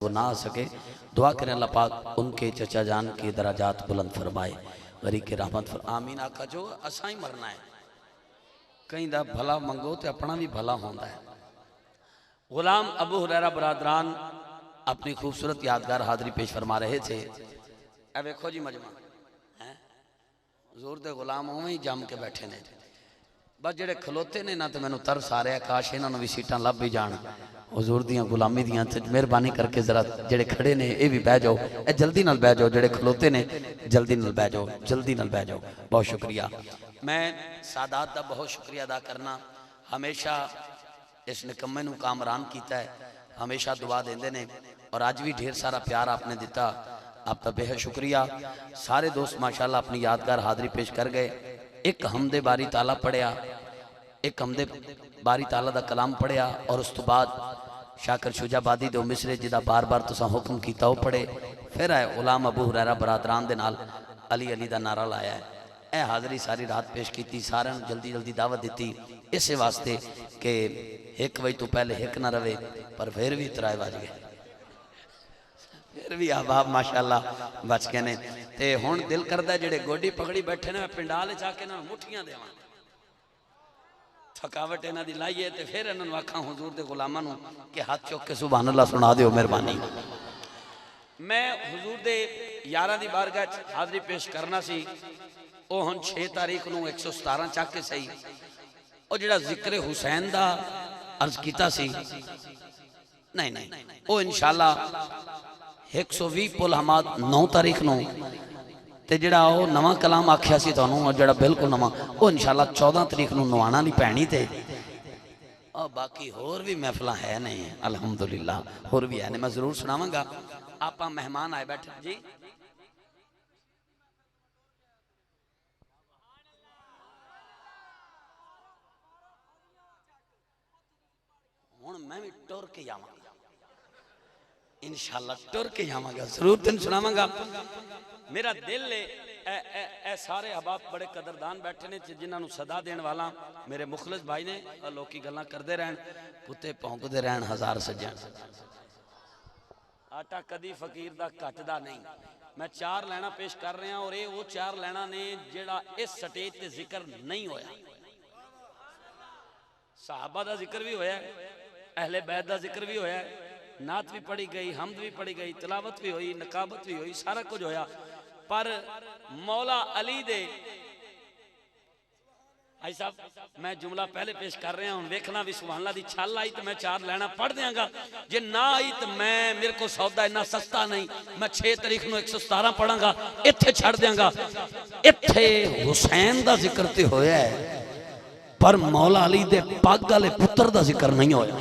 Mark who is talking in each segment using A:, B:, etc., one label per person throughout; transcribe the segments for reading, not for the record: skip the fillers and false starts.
A: को ना आ सके, दुआ करें अल्लाह पाक उनके चचा जान के दराजात बुलंद फरमाए, गरीब के रहमत फर आमीन। आका जो असा ही मरना है, कहीं दा भला मंगो तो अपना भी भला होता है। गुलाम अबू हुरैरा बरादरान अपनी खूबसूरत यादगार हाज़री पेश फरमा रहे थे। ए वेखो जी मजमा है, हुजूर दे गुलाम उवें ही जम के बैठे ने, बस जेड़े खलोते ने ना तो मैनू तरस आ रहा, काश इन्होंने भी सीटां लभ भी जान हुजूर दियां गुलामी दियां। मेहरबानी करके जरा जेड़े खड़े ने ये भी बह जाओ, ए जल्दी नाल बह जाओ, जेड़े खलोते ने जल्दी नाल बह जाओ, जल्दी नाल बह जाओ। बहुत शुक्रिया। मैं सादात दा बहुत शुक्रिया अदा करना, हमेशा इस निकम्मे नू कामरान किया है, हमेशा दुआ देंदे ने और अज भी ढेर सारा प्यार आपने दिता, आपका बेहद शुक्रिया। सारे दोस्त माशाल्लाह अपनी यादगार हाज़री पेश कर गए। एक हमदे बारी ताला पढ़िया, एक हमदे बारी ताला दा कलाम पढ़िया और उस तो बाद शाकर शुजाबादी दो मिसरे जिदा बार बार तुसा हुक्म किया वो पढ़े, फिर आए गुलाम अबू हुरैरा बरादरान दे नाल अली अली दा नारा लाया है। यह हाज़री सारी रात पेश की, सारे जल्दी जल्दी दावत दी इस वास्ते कि 1 बजे तो पहले एक ना रहे, पर फिर भी 3 बज गए, फिर भी अहबाब माशाल्लाह बच गए ने। ते हुण दिल करदा जेड़े गोडी पकड़ी बैठे ने पिंडाल जाके ना मुठियां देवां, थकावट इन्हां दी लाइए ते फिर इन्हां नूं आखां हुजूर दे गुलामां नूं कि हाथ चुक के सुभान अल्लाह सुना दिओ मेहरबानी। मैं हुजूर दे यारां दी बारगाह च हाज़री पेश करना सी, ओ हुण 6 तारीख नूं 117 चक के सही ओ जिहड़ा जिक्र हुसैन दा अर्ज कीता सी, नहीं नहीं ओ इंशाअल्लाह 120 पुल हमाद 9 तारीख नूं ते जिहड़ा ओ नवां कलाम आख्या सी तुहानूं जिहड़ा बिल्कुल नवां ओ इंशाअल्लाह 14 तारीख नूं नवाणा नहीं पैनी ते और बाकी होर भी महफिल है नहीं अल्हम्दुलिल्लाह, होर भी है नहीं, मैं जरूर सुनावांगा। आप मेहमान आए बैठे जी, हुण मैं भी टुर के जावांगा इंशाअल्लाह, टुर के जावांगा, जरूर तेन सुनावांगा। मेरा दिल है सारे अहबाब बड़े कदरदान बैठे ने जिन्होंने सदा देने वाला मेरे मुखलिस भाई ने, लोग गल्लां करते रहन कुत्ते भौंकते रहन हजार सज्जन, आटा कदी फकीर दा घटदा नहीं। मैं 4 लैना पेश कर रहा और ये वो 4 लैना ने जेड़ा इस स्टेज ते जिक्र नहीं होया। सहाबा दा जिक्र भी होया, अहले बैत दा जिक्र भी होया, नात भी पढ़ी गई, हमद भी पढ़ी गई, तिलावत भी हुई, नकाबत भी हुई, सारा कुछ होया, पर मौला अली दे भाई साहब मैं जुमला पहले पेश कर रहा हूं, देखना भी सुभान अल्लाह दी छल आई तो मैं 4 लैना पढ़ देंगा, जे ना आई तो मैं मेरे को सौदा इन्ना सस्ता नहीं, मैं 6 तारीख नूं 117 पढ़ांगा, इत्थे छड़ देंगा। इत्थे हुसैन दा जिक्र ते होया है पर मौला अली दे पग वाले पुत्र दा जिक्र नहीं होया।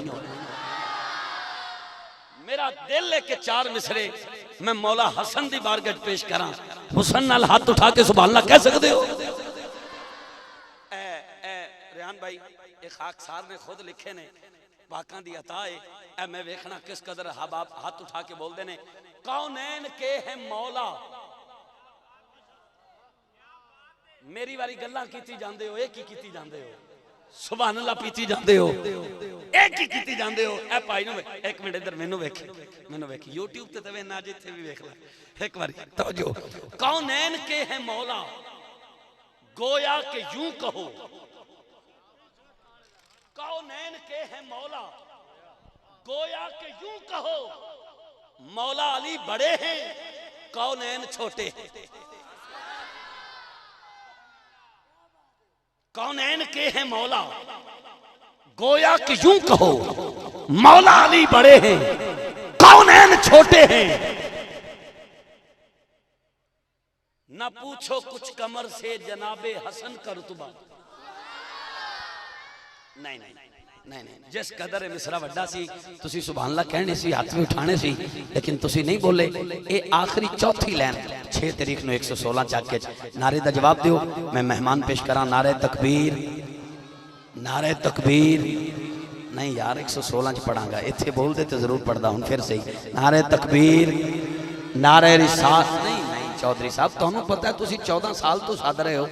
A: मेरा दिल है कि 4 मिसरे मैं मौला हसन दी बारगाह पेश करा, हुसन नाल हाथ उठा के सुभान अल्लाह कह सकते हो। रेहान भाई एक खाकसार ने खुद लिखे ने, पाकां दी अता है, ए मैं वेखना किस कदर हबाब हाथ उठा के बोलते ने, कौनैन के है मौला, मेरी वाली गल्लां कीती जांदे हो, एक ही कीती जांदे हो, सुभान अल्लाह पीती जांदे हो, एक ही कीती जांदे हो। ए भाई नु एक मिनट इधर मैनू वेख यूट्यूब ते तवे ना जिथे भी वेख ला एक बार तवज्जो, कौनैन के है मौला गोया के यूं कहो, कौनैन के है मौला गोया के यूं कहो, मौला अली बड़े हैं कौनैन छोटे हैं, कौनैन के हैं मौला गोया कि यूं कहो, मौला अली बड़े हैं कौनैन छोटे हैं, न पूछो कुछ कमर से जनाबे हसन का रुतबा। नहीं नहीं नहीं नहीं, जिस कदर मिसरा वड्डा सी तुसी सुभान अल्लाह कहने सी, हाथ भी उठाने सी, लेकिन तुसी नहीं बोले। ये आखिरी चौथी लाइन 6 तारीख नूं 116 चाके नारे दा जवाब दियो। मैं मेहमान पेश करा, नारे तकबीर, नारे तकबीर नहीं यार 116 च पढ़ांगा, इत्थे बोल दे तो जरूर पढ़दा हूं फिर सही। नारे तकबीर, नारे रिसात नहीं नहीं चौधरी साहब तुहानू पता है तुसी 14 साल तो साध रहे हो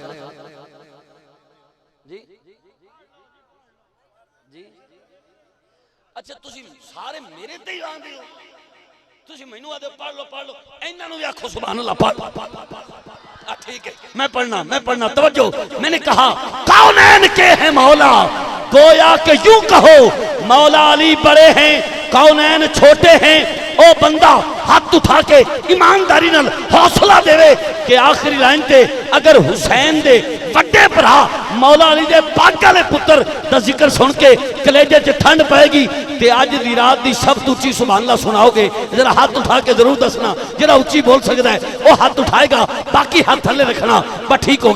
A: जी जी, अच्छा तुसी सारे मेरे ते ही आंदे हो, तुसी मैनू आदे पढ़ लो इन्हां नूं भी आखो सुभान अल्लाह पढ़। ठीक है मैं पढ़ना तवज्जो। मैंने कहा कौनैन के हैं मौला, गोया के यूं कहो मौला अली बड़े हैं कौनैन छोटे हैं। ओ बंदा हाथ उठा के ईमानदारी नाल हौसला देवे कि आखिरी लाइन ते अगर हुसैन दे वड्डे भरा मौला अली दे पाक वाले पुत्र दा जिक्र सुन के कलेजे च ठंड पैगी ते अज दी रात दी सब तो उच्ची सुभान अल्लाह सुनाओगे। जरा हाथ उठा के जरूर दसना, जरा उच्ची बोल सकता है वो हाथ उठाएगा, बाकी हाथ थले रखना। बस ठीक हो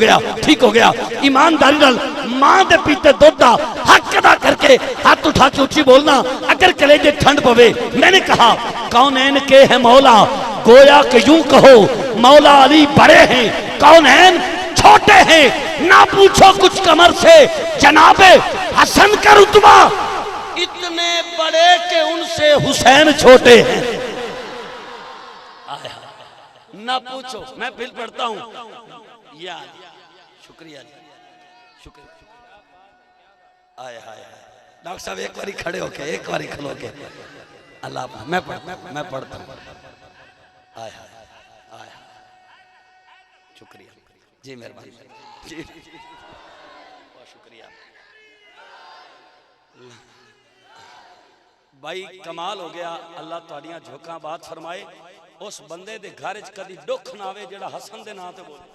A: गया। ईमानदारी नाल मां दे पीते दुध दा हक अदा करके हाथ उठा के उच्ची बोलना अगर कलेजे ठंड पवे। मैंने कहा कौनैन के है मौला, गोया के यूं कहो मौला अली बड़े हैं कौनैन छोटे हैं। ना पूछो कुछ कमर से जनाबे हसन का रुतबा, इतने बड़े के उनसे हुसैन छोटे हैं। ना पूछो, मैं फिर पढ़ता हूं यार। शुक्रिया आए हाय डॉक्टर साहब एक बारी खड़े होके एक बारी खलो के अल्लाह मैं पढ़ता हूँ। आए हाय शुक्रिया जी, मेहरबानी जी, बहुत शुक्रिया भाई, कमाल हो गया। अल्लाह तुहाडियां झोंका बात फरमाए। उस बंदे दे घर च कदी दुख ना आवे जेड़ा हसन दे नाम ते बोले,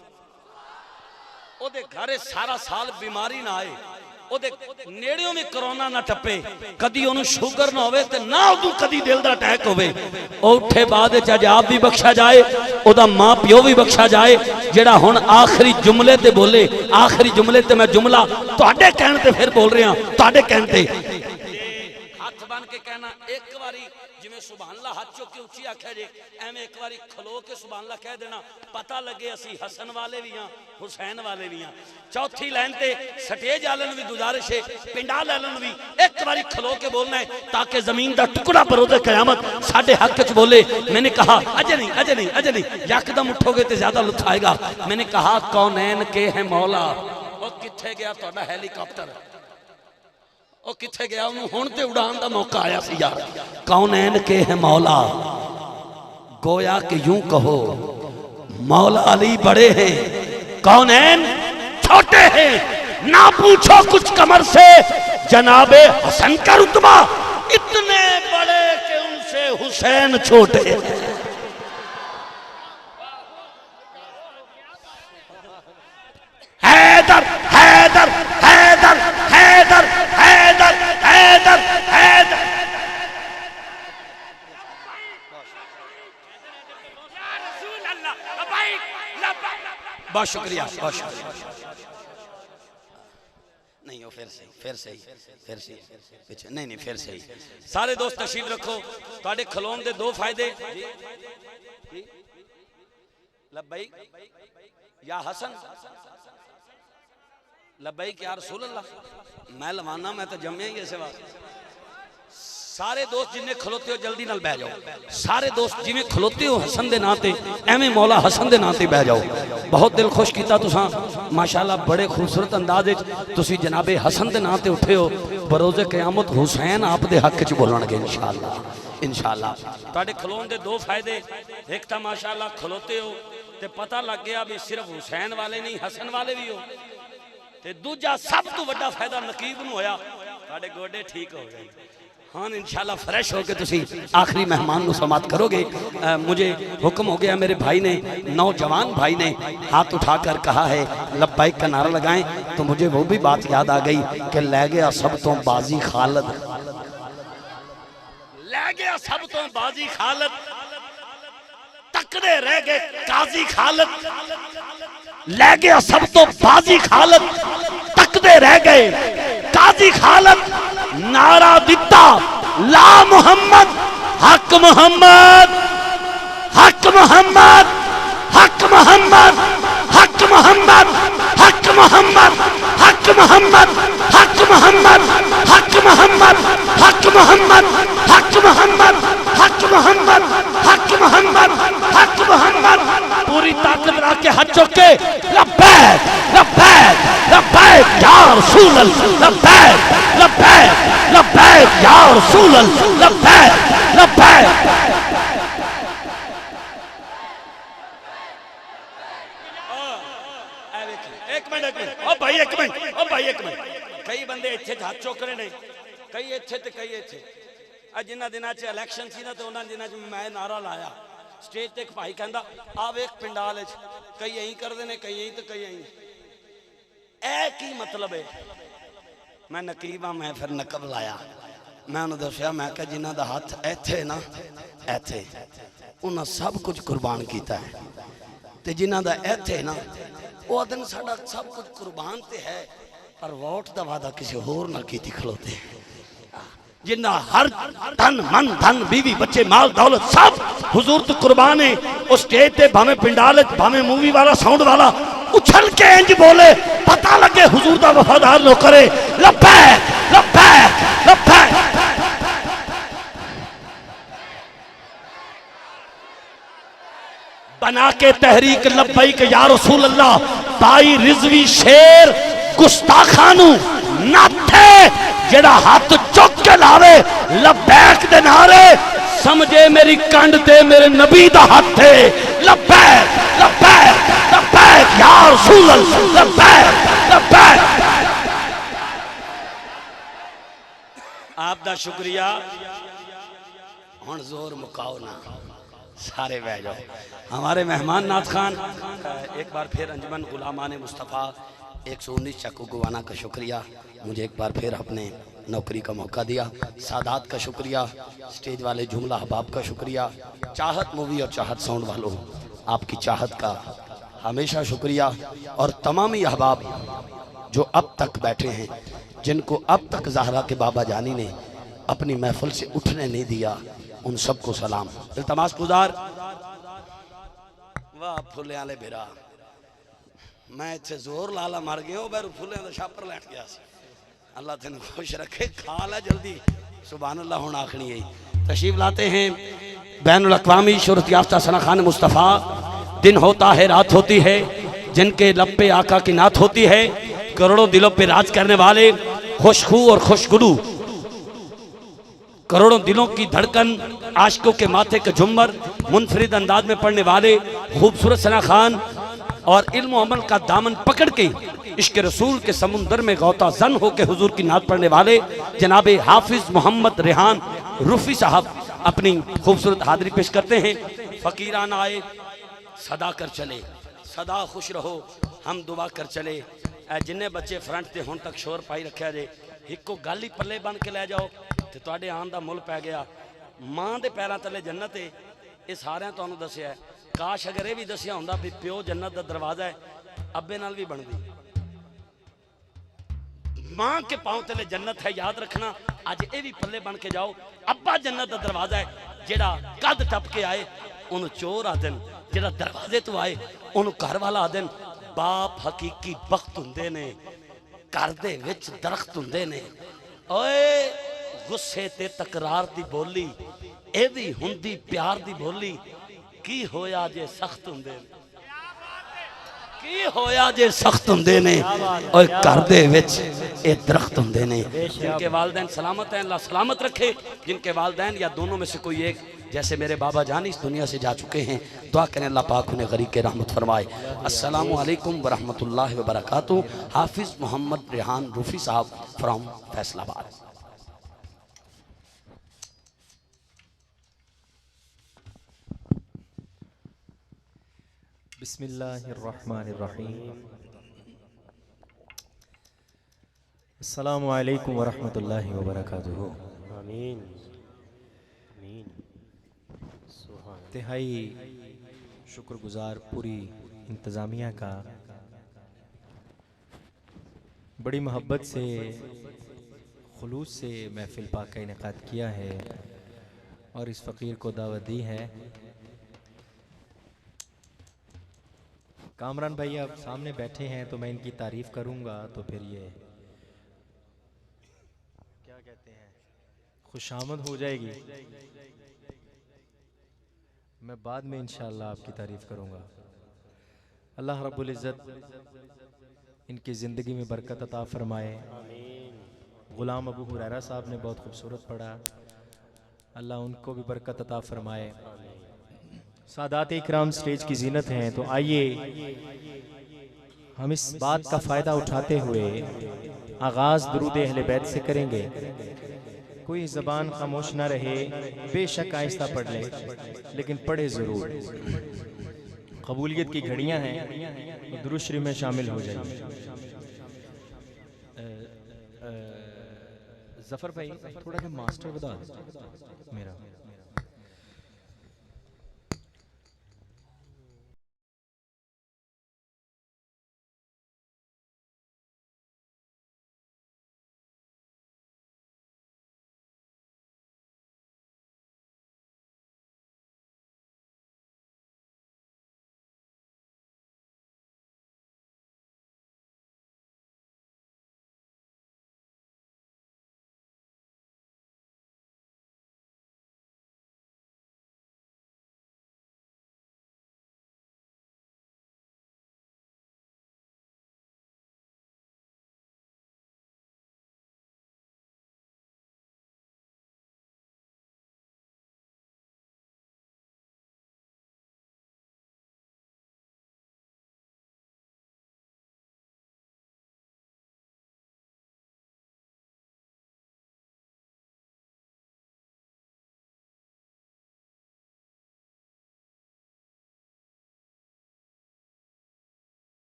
A: ओदे घर सारा साल बीमारी ना आए, ओदे नेड़ियों भी कोरोना ना टप्पे, कदी ओनू शुगर ना होवे ते ना ओदू कदी दिल दा अटैक होवे। ओ उठे बाद च अज आप भी बख्शा जाए, ओदा मां प्यो भी बख्शा जाए। जेड़ा हुण आखिरी जुमले ते बोले, आखिरी जुमले ते मैं जुमला तुहाडे कहण ते फिर बोल रहा, तुहाडे कहण ते हाथ बन के कहना एक बारी जिवें सुभान अल्लाह हाथ चुक के उच्ची आख्या जे, एवें एक बारी खलो के सुभान अल्लाह कह देना, पता लगे असी हसन वाले भी हां हुसैन वाले भी हां। चौथी लाइन ते स्टेज वाले भी गुजारिश है, पिंडा वाले भी एक बारी खलो के बोलना है ताकि जमीन का टुकड़ा बरोज़े क़यामत साडे हक च बोले। मैंने कहा अजे नहीं यकदम उठोगे तो ज्यादा लुत्फ आएगा। मैंने कहा कौनैन के है मौला, वो किथे गया तुहाडा हेलीकॉप्टर, वो किथे गया, उन्होंने हुण ते उड़ान का मौका आया सी यार। कौनैन के है मौला, गोया के यूं कहो मौला अली बड़े हैं कौनैन छोटे हैं। ना पूछो कुछ कमर से जनाबे हसन का रुतबा, इतने बड़े के उनसे हुसैन छोटे हैं। हैदर हैदर हैदर हैदर हैदर हैदर हैदर। बहुत शुक्रिया नहीं हो फिर सही पीछे नहीं फिर सही। सारे दोस्त तशरीफ रखो। तुहाडे खलोन दे दो फायदे, लब्बैक या हसन, लब्बैक या रसूल अल्लाह। मैं लवाना, मैं तो जम्मिया ही इसे वास्ते। सारे दोस्त जिन्हें खलोते हो जल्दी नाल बह जाओ। सारे दोस्त जिवें खलोते हो हसन दे नाते, एवें मौला हसन दे नाते बह जाओ। बहुत दिल खुश किया तुसां माशाअल्लाह, बड़े खूबसूरत अंदाज तुसी जनाबे हसन दे नाते उठे हो। बरोज़े क़यामत हुसैन आप दे हक च बोलणगे इंशाअल्लाह। तुहाडे खलोन दे दो फायदे, एक तो माशाअल्लाह खलोते हो ते पता लग गया भी सिर्फ हुसैन वाले नहीं हसन वाले भी हो, ते दूजा सब तो बड़ा फायदा नकीब नूं होया, तुहाडे गोडे ठीक हो गए। हाँ इंशाल्लाह फ्रेश होके तुसी आखिरी मेहमान को समाप्त करोगे। मुझे हुक्म हो गया, मेरे भाई ने, नौजवान भाई ने हाथ उठाकर कहा है लब्बैक का नारा लगाएं, तो मुझे वो भी बात याद आ गई कि ले गया सब तो बाजी खालद, ले गया सब तो बाजी खालद, तकड़े रह गए काजी खालद, ले गया सब तो बाजी खालद, तकड़े रह गए काजी खालद। नारा दिता ला मोहम्मद हक मोहम्मद हक मोहम्मद हक मोहम्मद हक मोहम्मद हक मोहम्मद हक मोहम्मद हक मोहम्मद हक मोहम्मद हक मोहम्मद हक मोहम्मद हक मोहम्मद हक मोहम्मद हक मोहम्मद। पूरी ताकत रख के हाथ चुक के लब्बैक लब्बैक लब्बैक या रसूल अल्लाह, लब्बैक लब्बैक लब्बैक या रसूल अल्लाह, लब्बैक लब्बैक। भाई एक मिनट, कई बंदे इत्थे हाथ चुक रहे ने, कई इत्थे ते कई इत्थे। जिन्होंने दिनों च इलैक्शन सी ना तो उन्होंने दिनों च मैं नारा लाया स्टेज ते, एक भाई कहता आ वेख पिंडाल कई यही करते हैं, कई यही तो कई यही। ए की मतलब है? मैं नकीब हाँ, मैं फिर नकब लाया, मैं उन्होंने दसिया, मैं क्या जिन्हों का हाथ इत्थे ना इत्थे उन्हें सब कुछ कुर्बान किया है, तो जिन्हों का इत्थे ना वो दिन साडा सब कुछ कुर्बान तो है, पर वोट का वादा किसी होर ना की खलोते हैं। जिन्ना हर धन मन धन बीवी बच्चे माल दौलत सब हुजूर तो कुर्बान है। उस स्टेज पे भावे पिंडाल भावे मूवी वाला साउंड वाला उछल के इंज बोले, पता लगे हुजूर का वफादार नौकर है। लब्बैक लब्बैक लब्बैक। बना के तहरीक लब्बैक या रसूल अल्लाह, भाई रिजवी शेर गुस्ताखानू नाथे जेड़ा हाथ चुक के लावे लब्बैक दे नारे, समझे मेरी कंड ते मेरे नबी दा हाथ है। लब्बैक लब्बैक लब्बैक या रसूल अल्लाह, लब्बैक लब्बैक। आपका शुक्रिया। हुण जोर मुकाओ ना, सारे बह जाओ। हमारे मेहमान नाथ खान, एक बार फिर अंजुमन गुलामान मुस्तफ़ा 119 चक्कू गुवाना का शुक्रिया, मुझे एक बार फिर अपने नौकरी का मौका दिया। सादात का शुक्रिया, स्टेज वाले जुमला अहबाब का शुक्रिया, चाहत मूवी और चाहत साउंड वालों आपकी चाहत का हमेशा शुक्रिया, और तमामी अहबाब जो अब तक बैठे हैं, जिनको अब तक ज़हरा के बाबा जानी ने अपनी महफिल से उठने नहीं दिया, उन सबको सलाम। इल्तमास गुजार। वाह फुले वाले बेरा, मैं इतने जोर लाला मर गया, मैं फुले का छापर लैट गया। अल्लाह तेन खुश रखे, खा ला जल्दी। सुभान अल्लाह। हुण आखनी है तशरीफ लाते हैं बैनुल अक़वामी शोहरत याफ्ता सना खान मुस्तफ़ा। दिन होता है रात होती है, जिनके लब पे आका की नात होती है, करोड़ों दिलों पे राज करने वाले खुशखू और खुशगुलू, करोड़ों दिलों की धड़कन, आशिकों के माथे के झुम्मर, मुनफरिद अंदाज में पढ़ने वाले खूबसूरत सना खान, और इल्म अमल का दामन पकड़ के इश्क रसूल के समुंदर में गौता जन होकर हुजूर की नात पढ़ने वाले जनाब हाफिज मोहम्मद रेहान रूफी साहब अपनी खूबसूरत हाजिरी पेश करते हैं। फ़कीराना आए सदा कर चले, सदा खुश रहो हम दुआ कर चले। जिन्ने बच्चे फ्रंट से हुण तक शोर पाई रखा जे, इको गल ही पल्ले बन के लै जाओ तो तुहाडे आन का मुल पै गया। माँ के पैरों तले जन्नत है, ये सारिਆਂ तुहानूं दसिया है। काश अगर ये भी दसिया होंदा भी प्यो जन्नत का दरवाजा है, अब्बे नाल भी बनदी। मां के पांव तले जन्नत है, याद रखना। अज ये भी पल्ले बन के जाओ, अब्बा जन्नत का दरवाजा है। जेड़ा कद टप के आए उन्होंने चोर आदन, जेड़ा दरवाजे तो आए उन्होंने घर वाला आदन। बाप हकीकी बख्त हुंदे ने, घर दे विच दरख्त हुंदे ने। ओए गुस्से ते तकरार दी बोली, ये भी हुंदी प्यार दी बोली। की होया जे सख्त हुंदे ने, की होया जे सख्त हुंदे ने, और घर दे विच ए दरख्त हुंदे ने। जिनके वालदैन सलामत हैं अल्लाह सलामत रखे, जिनके वालदैन या दोनों में से कोई एक जैसे मेरे बाबा जान इस दुनिया से जा चुके हैं, दुआ करें अल्लाह पाक उन्हें गरीब के रहमत फरमाए। अस्सलामु अलैकुम व रहमतुल्लाहि व बरकातुहू। हाफिज मोहम्मद रेहान रूफी साहब फ्रॉम फैसलाबाद।
B: बिस्मिल्लाहिर्रहमानिर्रहीम। अस्सलामु अलैकुम वरहमतुल्लाहि वबरकातुहू। आमीन आमीन। इंतहाई शुक्रगुजार पूरी इंतज़ामिया का, बड़ी मोहब्बत से खुलूस से महफिल पाक का इनेकाद किया है और इस फ़कीर को दावत दी है। कामरान भाई आप सामने बैठे हैं तो मैं इनकी तारीफ़ करूंगा तो फिर ये क्या कहते हैं खुशामद हो जाएगी। मैं बाद में इंशाअल्लाह आपकी तारीफ़ करूंगा। अल्लाह रब्बुल इज़्ज़त इनकी ज़िंदगी में बरकत अता फ़रमाए। ग़ुलाम अबू हुरैरा साहब ने बहुत खूबसूरत पढ़ा, अल्लाह उनको भी बरकत अता फ़रमाए। सादात इकराम स्टेज की जीनत हैं, तो आइए हम इस बात का फ़ायदा उठाते हुए आगाज़ दुरूद अहले बैत से करेंगे। कोई ज़बान खामोश ना रहे, बेशक आहिस्ता पढ़ ले, लेकिन पढ़े ज़रूर। कबूलियत की घड़ियां हैं तो दुरूद शरीफ में शामिल हो जाइए। जफ़र भाई थोड़ा सा मास्टर बता दो मेरा।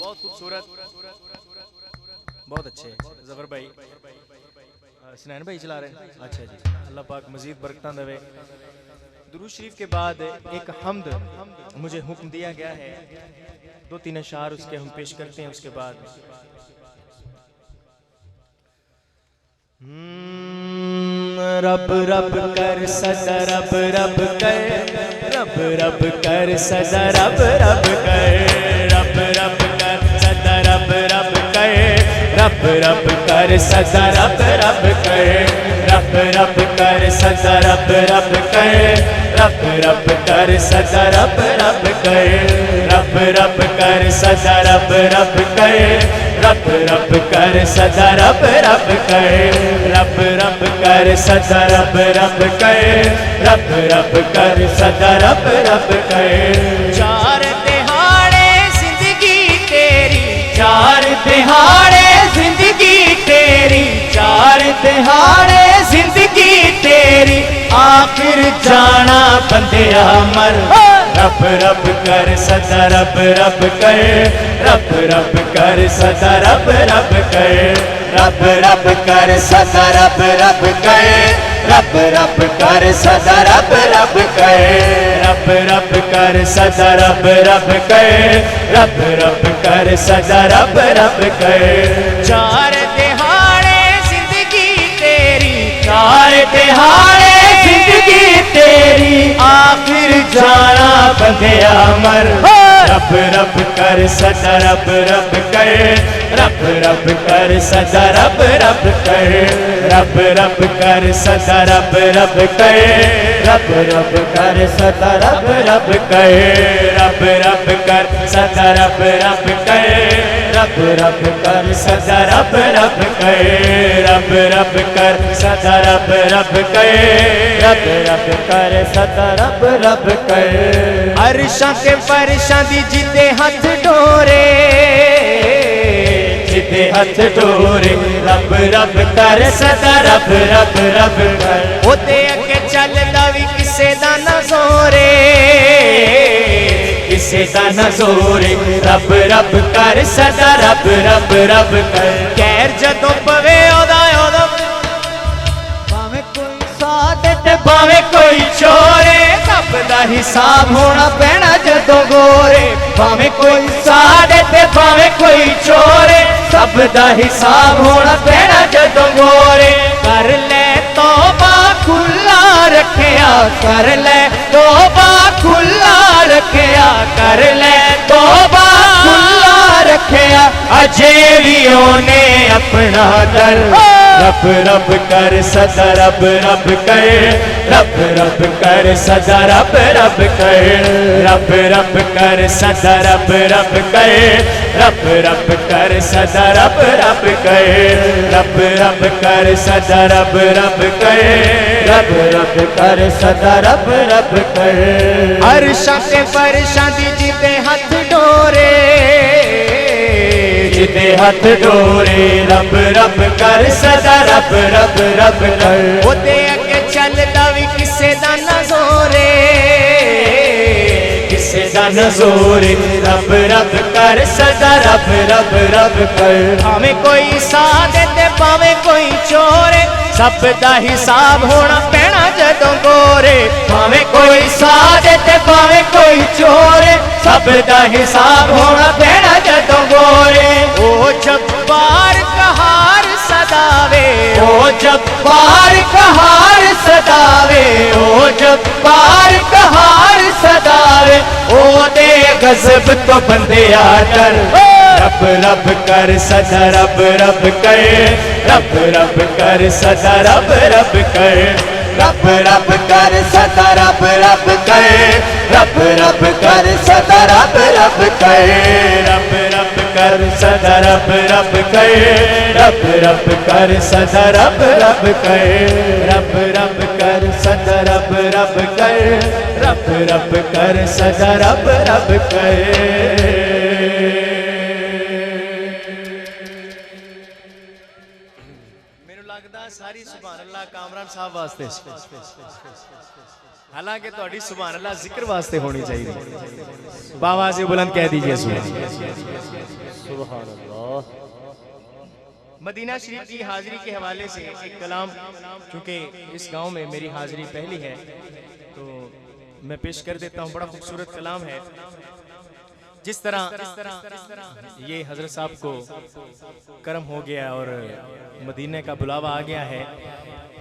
B: बहुत खूबसूरत, बहुत अच्छे। जफर भाई, सुनैन भाई चला रहे हैं। अच्छा जी, अल्लाह पाक मजीद बरकतां देवे। दुरूद शरीफ के बाद एक हम्द मुझे हुक्म दिया गया है, 2-3 अशार उसके हम पेश करते हैं। उसके बाद रब रब कर सदा रब रब कर, रब रब कर सदा रब रब कर, रब रब कर सदा रब रब कर, रब रब कर सदा रब रब कर, रब रब कर सदा रब रब कर, रब रब कर सदा रब रब कर, रब रब कर सदा रब रब कर, रब रब कर सदा रब रब कर, रब रब कर सदा रब रब कर, रब रब कर सदा रब रब कर। चार दिहाड़े जिंदगी तेरी, चार दिहाड़े जिंदगी तेरी, चार दिहाड़े जिंदगी तेरी, आखिर जाना बंदिया मर। रब रब कर सदा रब रब कर, रब रब कर सदा रब रब कर, रब रब कर सदा रब रब कर, रब रब कर सदा रब रब कर, रब रब कर सदा रब रब कर, रब रब कर सदा रब रब कर। चार दिहाड़े जिंदगी तेरी, चार दिहाड़े जिंदगी तेरी, आखिर जाना बंदिया मर। रब रब कर सदा रब रब कर, रब रब कर सदा रब रब कर, रब रब कर सदा रब रब कर, रब रब कर सदा रब रब कर, रब रब कर सदा रब रब कर, रब रब कर सदा रब रब कर, रब रब कर सदा रब रब कर, रब रब कर सदा रब रब कर। अरशां ते फरशां दी जिते हथ डोरे, जिते हथ डोरे, रब रब कर सदा रब रब रब कर। ओते अगे चलदा भी किसे दा ना जोरे, किसे दा ना जोरे, रब रब कर सदा रब रब रब कर। गैर जदों पवे ओदा ओदा, भावें कोई साथ ते भावें कोई चोरे, रब दा हिसाब होना पैना जदों गोरे। भावें कोई साथ ते भावें कोई चोरे, सब दा हिसाब होना पैना जदों गोरे। कर ले तौबा खुला रखिया, कर ले तौबा खुला रखिया, कर ले तौबा खुला रखिया, अजे भी ओने अपना दर। रब रब कर सदा रब रब कर, रब रब कर सदा रब रब कर, रब रब कर सदा रब रब कर, रब रब कर सदा रब रब कर, रब रब कर सदा रब रब कर, रब रब कर सदा रब रब कर। अरशां ते फरशां दी जिते हथ डोरे, जिते हथ डोरे, रब रब कर सदा रब रब रब कर। ओते अगे चलदा भी किसे दा ना जोरे, किसे दा ना जोरे, रब रब कर सदा रब रब रब कर। भावें कोई साथ ते भावें कोई चोरे, सब दा हिसाब होना पैना जदों गोरे। भावें कोई साथ ते भावें कोई चोरे, सब दा हिसाब होना पैना जदों गोरे। ओ जब्बार कहार सदावे, ओ जब्बार कहार सदावे, ओ जब्बार कहार सदावे, ओ दे गज़ब तो बंदे डर। रब रब कर सदा रब रब कर, रब रब कर सदा रब रब कर, रब रब कर सदा रब रब कर, रब रब कर सदा रब रब कर, रब रब कर सदा रब रब कर, रब रब कर सदा रब रब कर, रब रब कर सदा रब रब कर, रब रब कर सदा रब रब कर। मंगदा सारी सुभान अल्लाह कामरान साहब वास्ते, हालांकि थोड़ी सुभान अल्लाह जिक्र वास्ते होनी चाहिए। बाबा से बुलंद कह दीजिए
C: सुभान अल्लाह।
B: मदीना शरीफ की हाजिरी के हवाले से एक कलाम, चूंकि इस गांव में मेरी हाजिरी पहली है तो मैं पेश कर देता हूं। बड़ा खूबसूरत कलाम है। जिस तरह ये हजरत साहब को करम हो गया और मदीने का बुलावा आ गया है,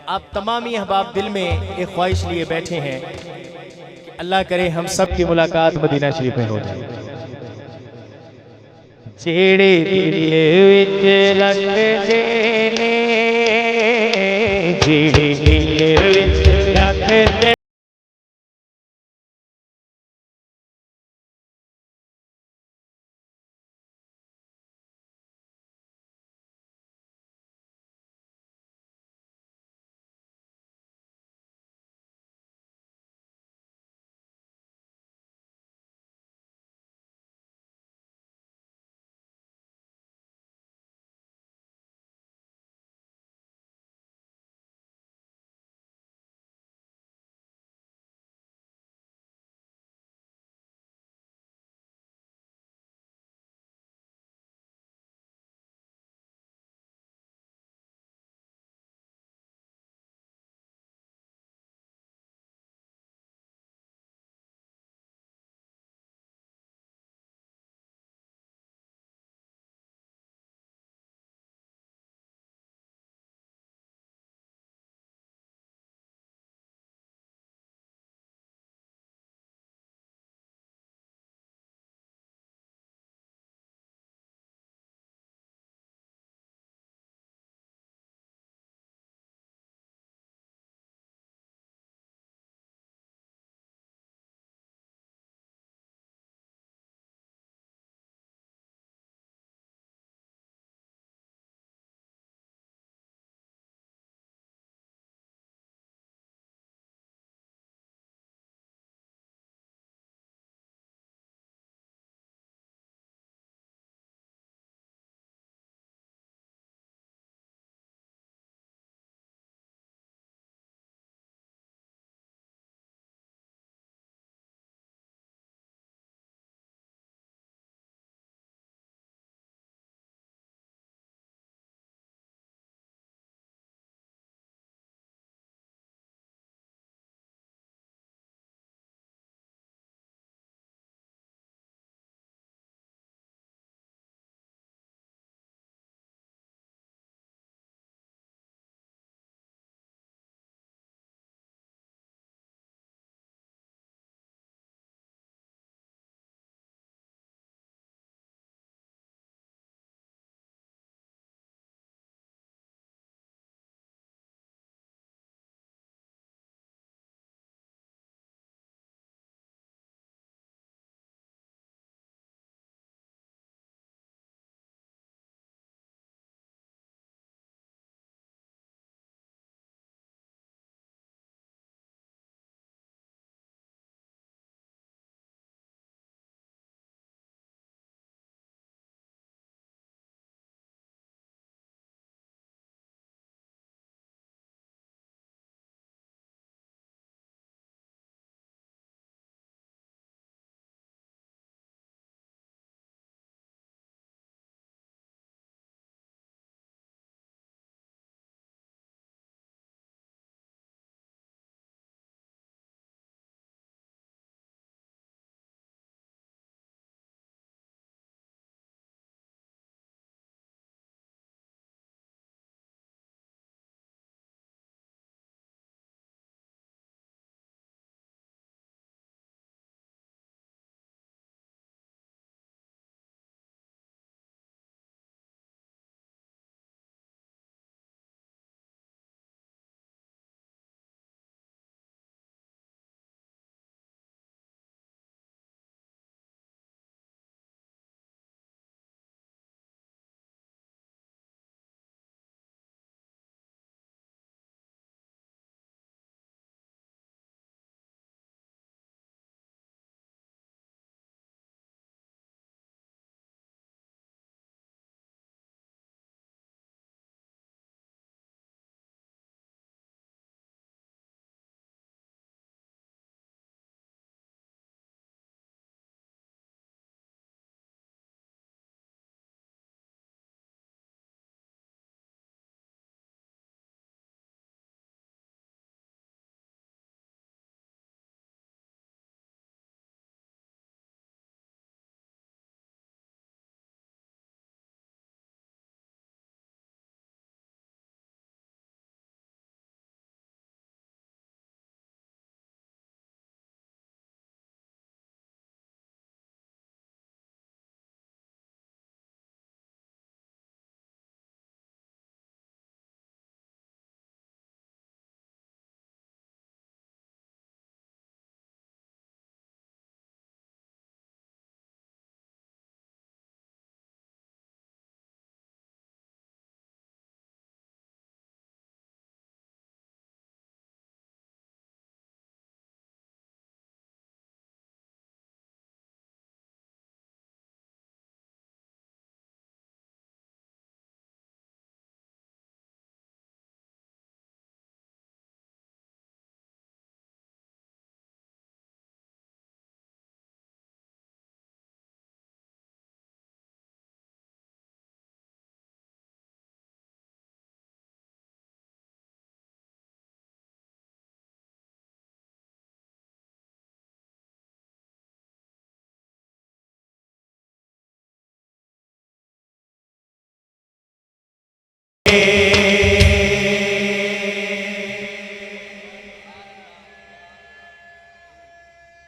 B: आप तमाम ही अहबाब दिल में एक ख्वाहिश लिए बैठे हैं कि अल्लाह करे हम सब की मुलाकात मदीना शरीफ में हो जाए। जेड़े दिल विच रखदे ने, जेड़े दिल विच रखदे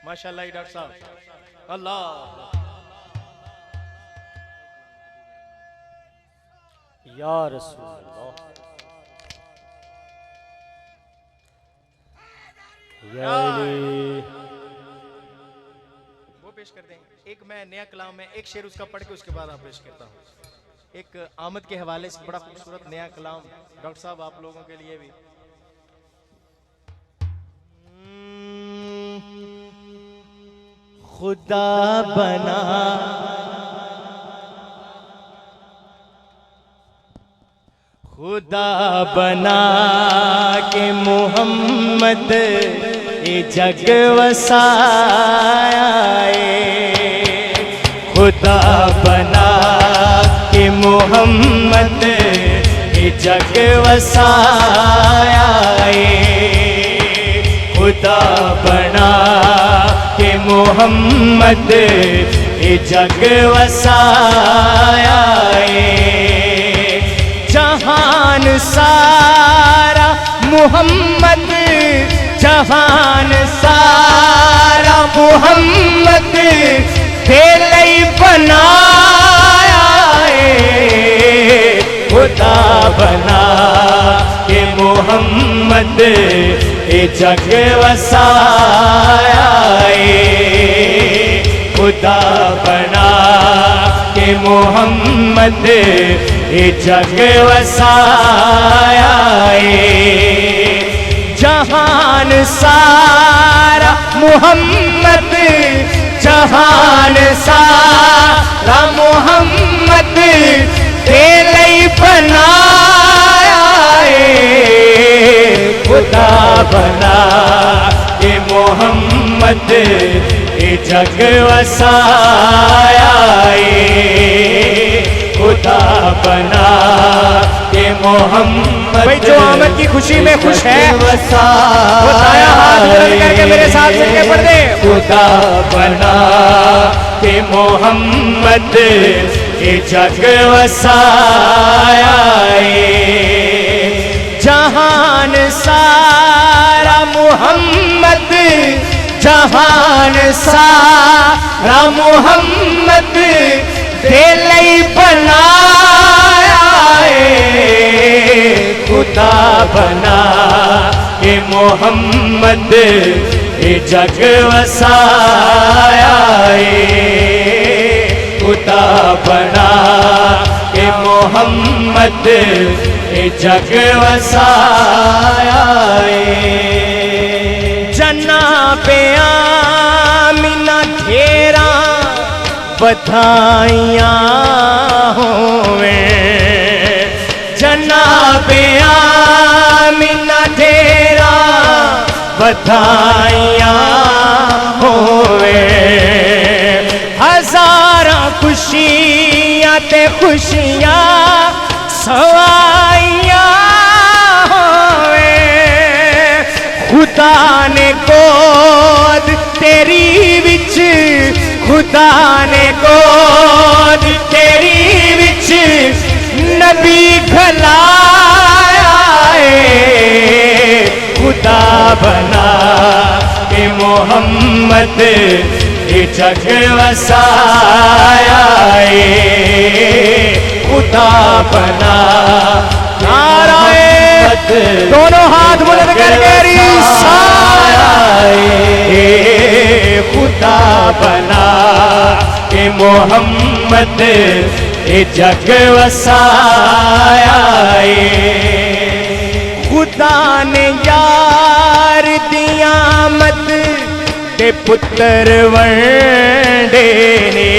B: माशाल्लाह डॉक्टर साहब, अल्लाह
C: या रसूल अल्लाह, या इलाही।
B: वो पेश कर दें। एक मैं नया कलाम में एक शेर उसका पढ़ के उसके बाद आप पेश करता हूँ। एक आमद के हवाले से बड़ा खूबसूरत नया कलाम डॉक्टर साहब आप लोगों के लिए भी।
C: खुदा बना खुदा बना के मोहम्मद ये जग वसाया है। खुदा बना के मोहम्मद ये जग वसाया है। खुदा बना के मोहम्मद ये जग वसाया है। जहान सारा मोहम्मद, जहान सारा मोहम्मद खेले बनाया है। खुदा बना के मोहम्मद ये जग वसाया है। खुदा बना के मोहम्मद ये जग वसाया है। जहान सारा मोहम्मद, जहान सारा मोहम्मद खेले बनाया है। खुदा बना के मोहम्मद ये जग वसाया है। खुदा बना के मोहम्मद।
B: भाई जो आमद की खुशी में खुश है वो दाया हाथ बुलंद करके मेरे साथ मिलके पढ़ दे।
C: खुदा बना के मोहम्मद ये जग वसाया है। जहान सारा मोहम्मद, जहान सारा मोहम्मद खेले बनाया है। खुदा बना के मोहम्मद ये जग वसाया है। खुदा बना के मोहम्मद ये जग वसाया है। जनाबे आमिना घेरा बधाइयाँ होवे। जनाबे आमिना ढेरा बधाइयाँ होवे। हजारां खुशियाँ ते खुशियाँ सवाइयाँ होवे। खुदा ने गोद तेरी विच, खुदा ने गोद तेरी विच नबी खलाया है। खुदा बना के मोहम्मद ये जग वसाया है। खुदा बना नाराए
B: दोनों हाथ बुलंद करके
C: रिसाया है। खुदा बना के मोहम्मद ये जग वसाया है। खुदा ने यार दिया मत के पुत्र वंडे ने।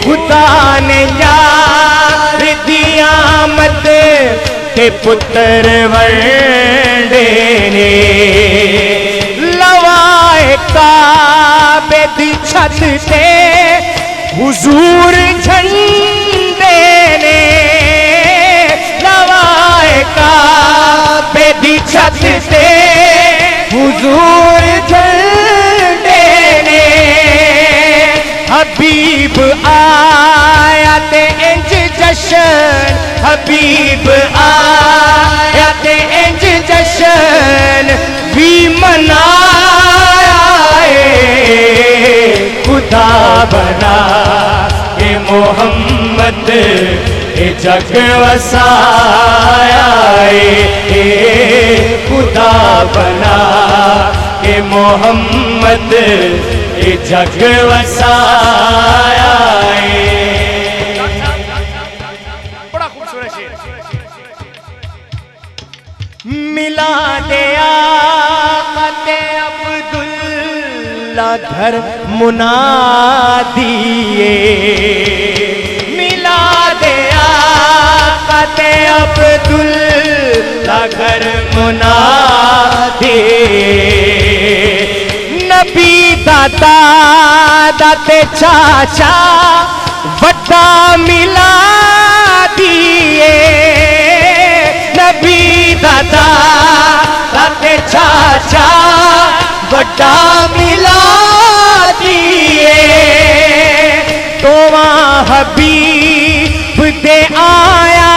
C: खुदा ने यार दिया मत के पुत्र वंडे ने। लवाए काबे दी छत ते हुजूर झंडे ने। लवाए काबे दी छत ते हुजूर झंडे ने। हबीब आया ते इंज जशन हबीब आया ते इंज जशन भी मनाया खुदा बना के मोहम्मद जग वसाया खुदा बना के मोहम्मद जग वसाया। बड़ा खूबसूरत शेर। मिला दिया कते अब्दुल्ला घर मुनादिए मिला दिया कते अब्दुल्ला घर मुनादिए नबी दाता दाते चाचा वड्डा मिला दिए नबी दाता दाते चाचा वड्डा मिला दिए तोवा हबीब दे आया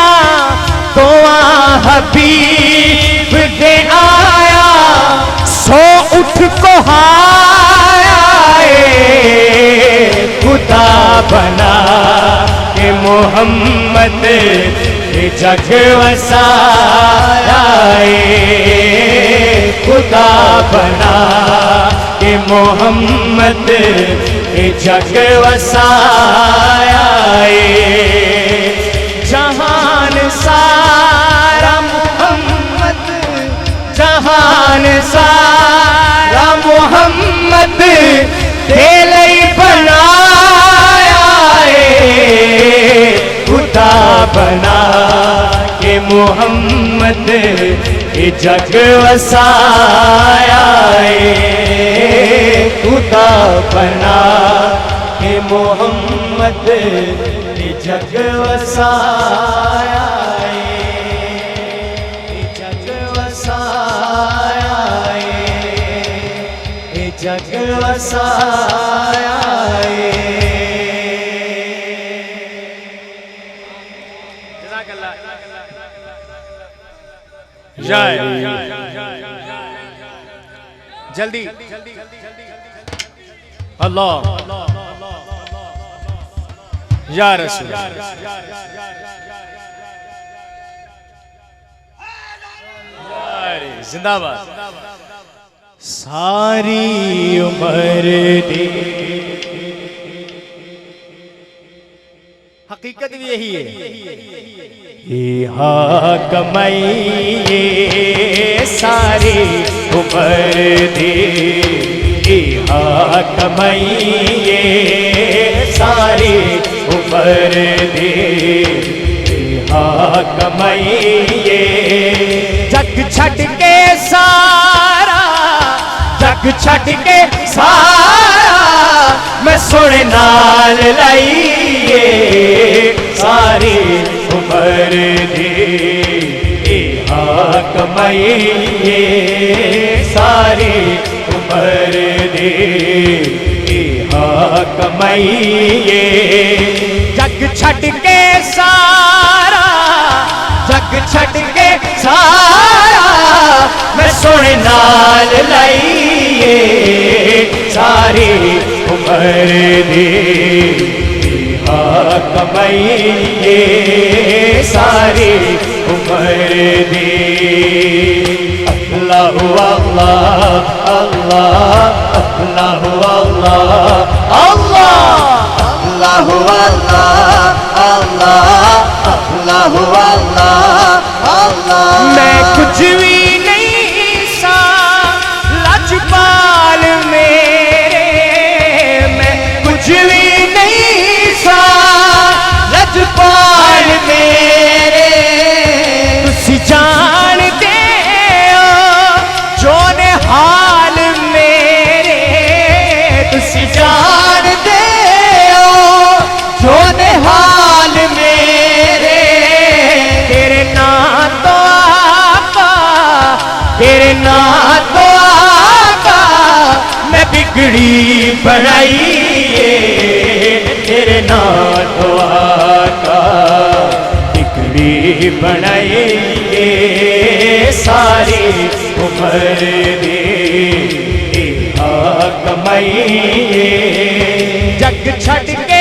C: तोवा हबीब दे आया सो उठ को खुदा बना के मोहम्मद जग वसाया खुदा बना के मोहम्मद जग वसाया जहान सारा मोहम्मद जहान सारा मोहम्मद तेरे बनाया खुदा बना के मोहम्मद जग वसाया खुदा बना के मोहम्मद जग वसाया जग वसाया जग वसाया जय जल्दी अल्लाह या रसूल जिंदाबाद सारी उम्र दी हकीकत भी यही है कमाइए सारी उम्र दी कमाइए सारी उम्र दी कमाइए जग छड़ के सारा जग छड़ के सारा मैं सोने नाल लाइए सारी उम्र दी कमाइए सारी उम्र दी कमाइए जग छड़ के सारा जग छड़ के सारा मैं सोने नाल लाइए सारी उम्र दी कमाइए सारी उम्र दी अल्लाह अल्लाह अल्लाह अल्लाह अल्लाह अल्लाह अल्लाह अल्लाह अल्लाह मैं कुछ भी नहीं सा लजपाल मेरे मैं कुछ भी नहीं सा लजपाल मेरे तुसी जानते हो जो ने हाल मेरे तुसी जानते हो जो ने हाल मेरे तेरे नाम तो आका तेरे नाम तो आका मैं बिगड़ी बनाई तेरे नाम तो आका बनाइए सारी उम्र दी कमाइए जग छड़ के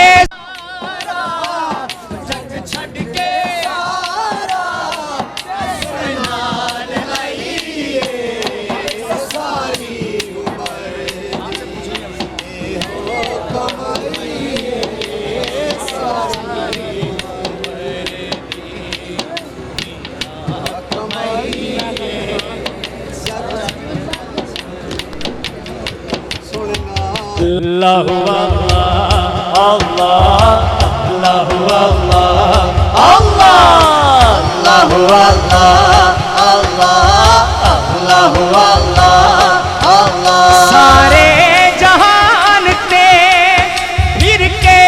C: अल्लाहु अल्लाह अल्लाह अल्लाहु अल्लाह अल्लाह अल्लाहु अल्लाह अल्लाह अल्लाहु अल्लाह अल्लाह सारे जहान ते फिर के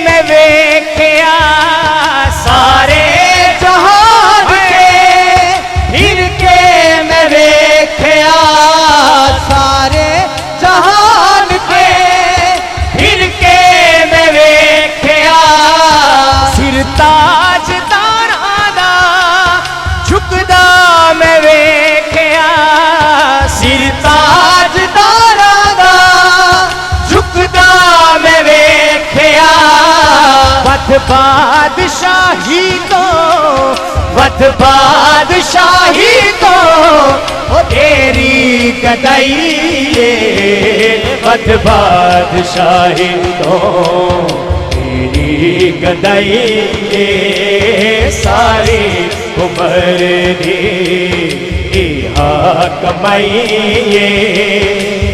C: मैं वेख्या सारे जहान ते फिर के मैं वेख्या सारे जहान के फिर के मैं वेख्या सिर ताजदारां दा झुकदा मैं वेख्या सिर ताजदारां दा झुकदा मैं वेख्या वध बादशाही तो वध बादशाही तो तेरी गदाई वध बादशाही तो तेरी गदाई सारी उम्र दी कमाइए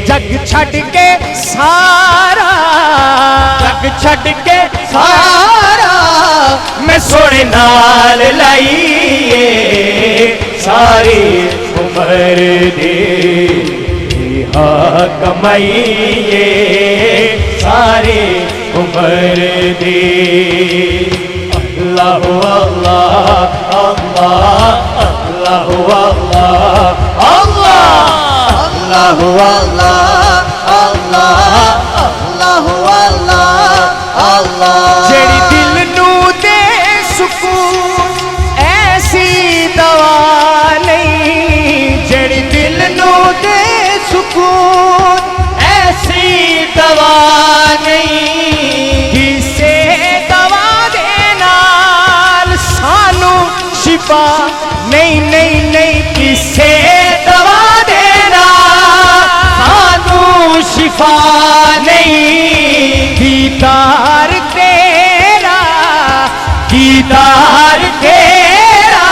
C: जग छड़ के सारा जग छड़ के सारा मैं सोने नाल लाइए सारी उम्र दे कमाइए सारी उम्र दे अल्लाह अल्लाह अल्लाह अल्लाह अल्लाह अल्लाह अल्लाह अल्लाह अल्लाह अल्लाह अल्लाह जेड़ी दिल नू दे सुकून ऐसी दवा नहीं जेड़ी दिल नू दे सुकून ऐसी दवा नहीं किसे दवा दे नाल सानू शिफा नहीं नहीं नहीं किसे दवा दे नाल सानू शिफा नहीं दीदार तेरा दीदार तेरा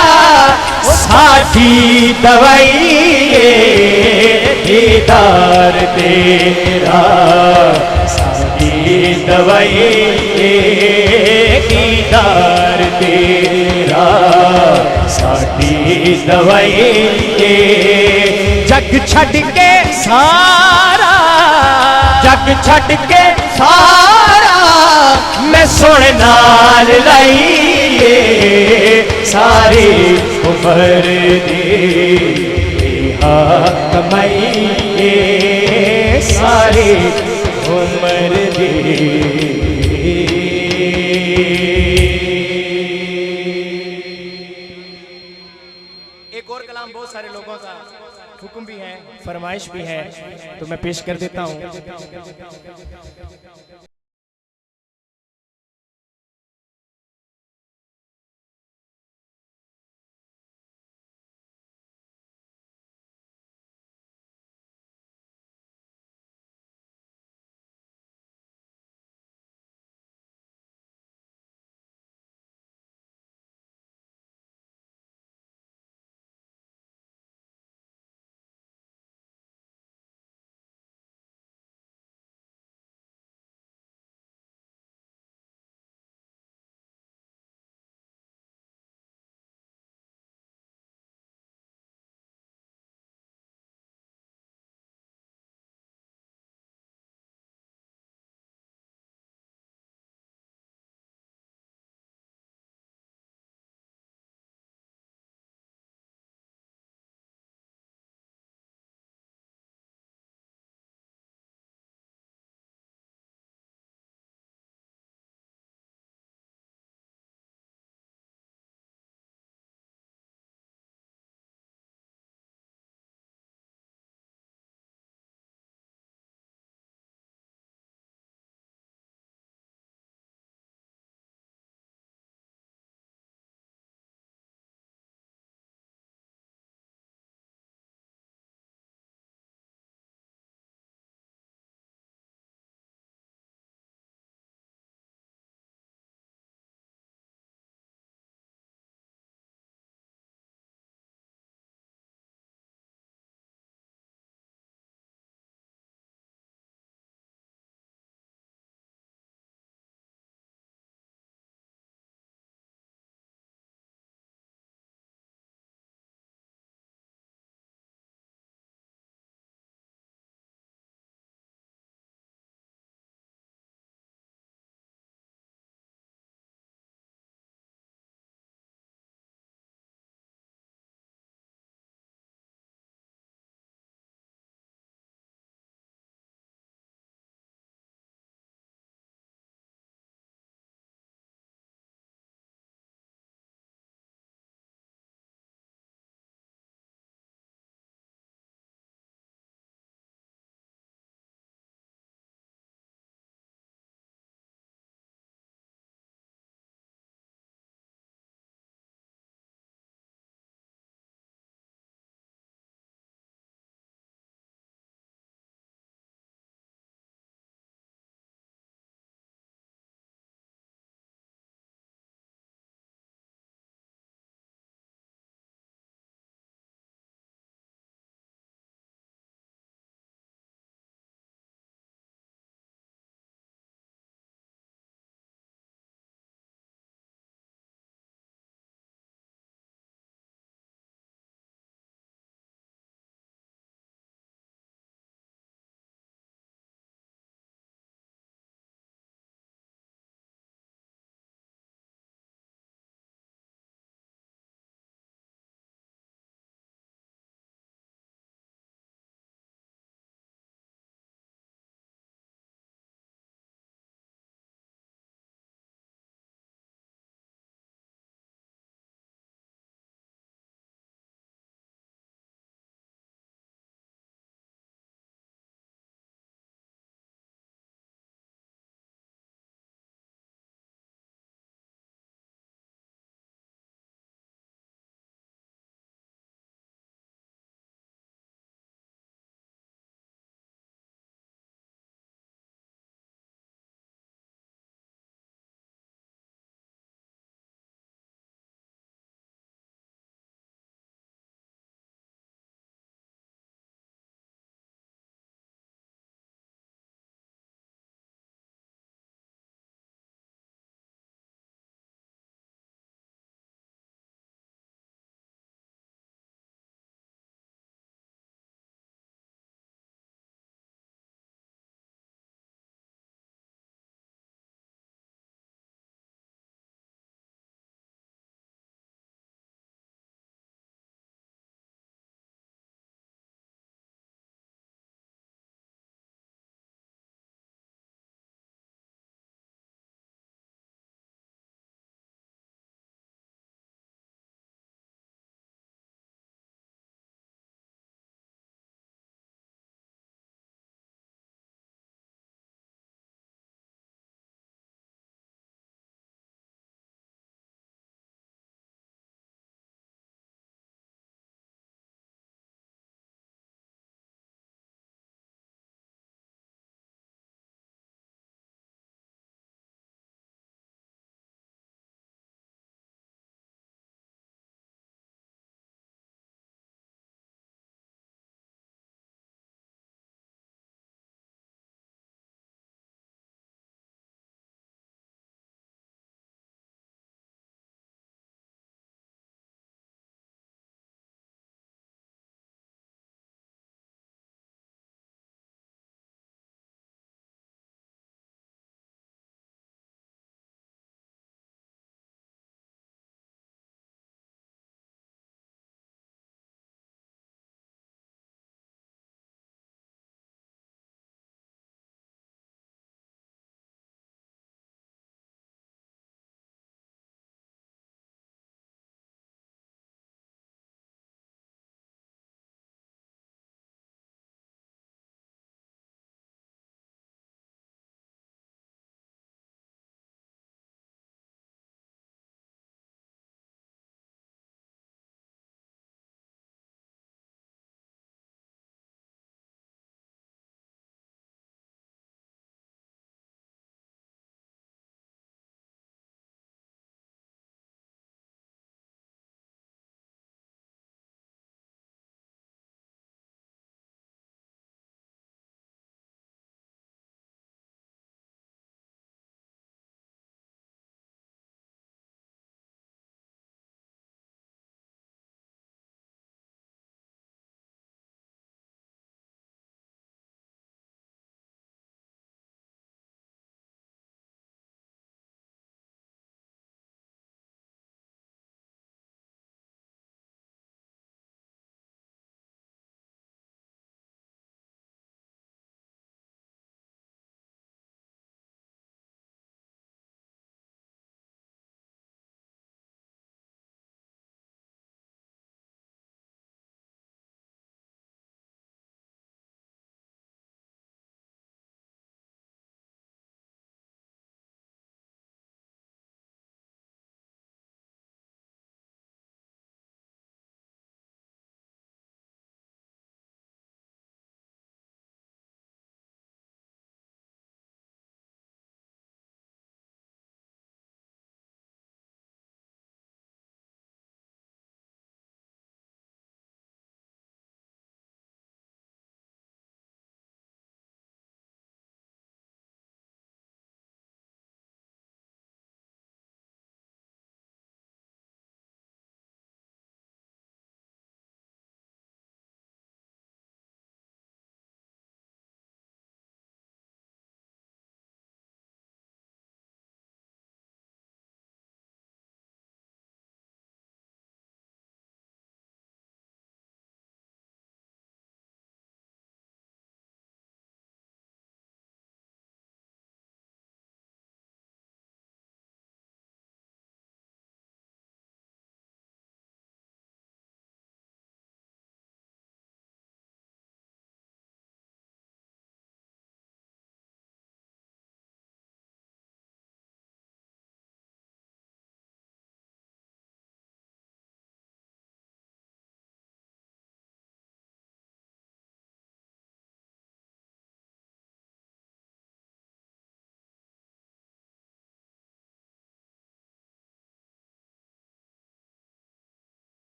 C: साथी दवाई दीदार तेरा साथी दवाई दीदार तेरा साथी दवाई जग छड़ के सारा जग छड़ के सारा मैं सोने नाल लाइए सारी उम्र दी कमाइए सारी उम्र दी एक और कलाम बहुत सारे लोगों का हुक्म भी है फरमाइश भी है तो मैं पेश कर देता हूँ।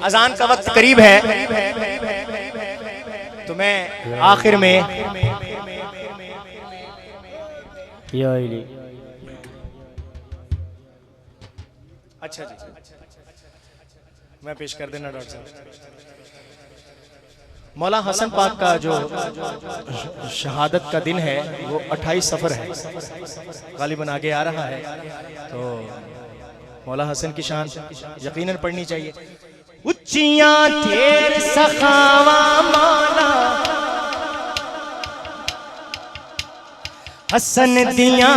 C: अजान का वक्त करीब है, तो मैं आखिर में अच्छा जी मैं पेश कर देना डॉक्टर साहब। मौला हसन पाक का जो शहादत का दिन है वो 28 सफ़र है, गालिबन आगे आ रहा है, तो मौला हसन की शान यकीनन पढ़नी चाहिए। उच्चियां तेर सखावा मौला हसन दियां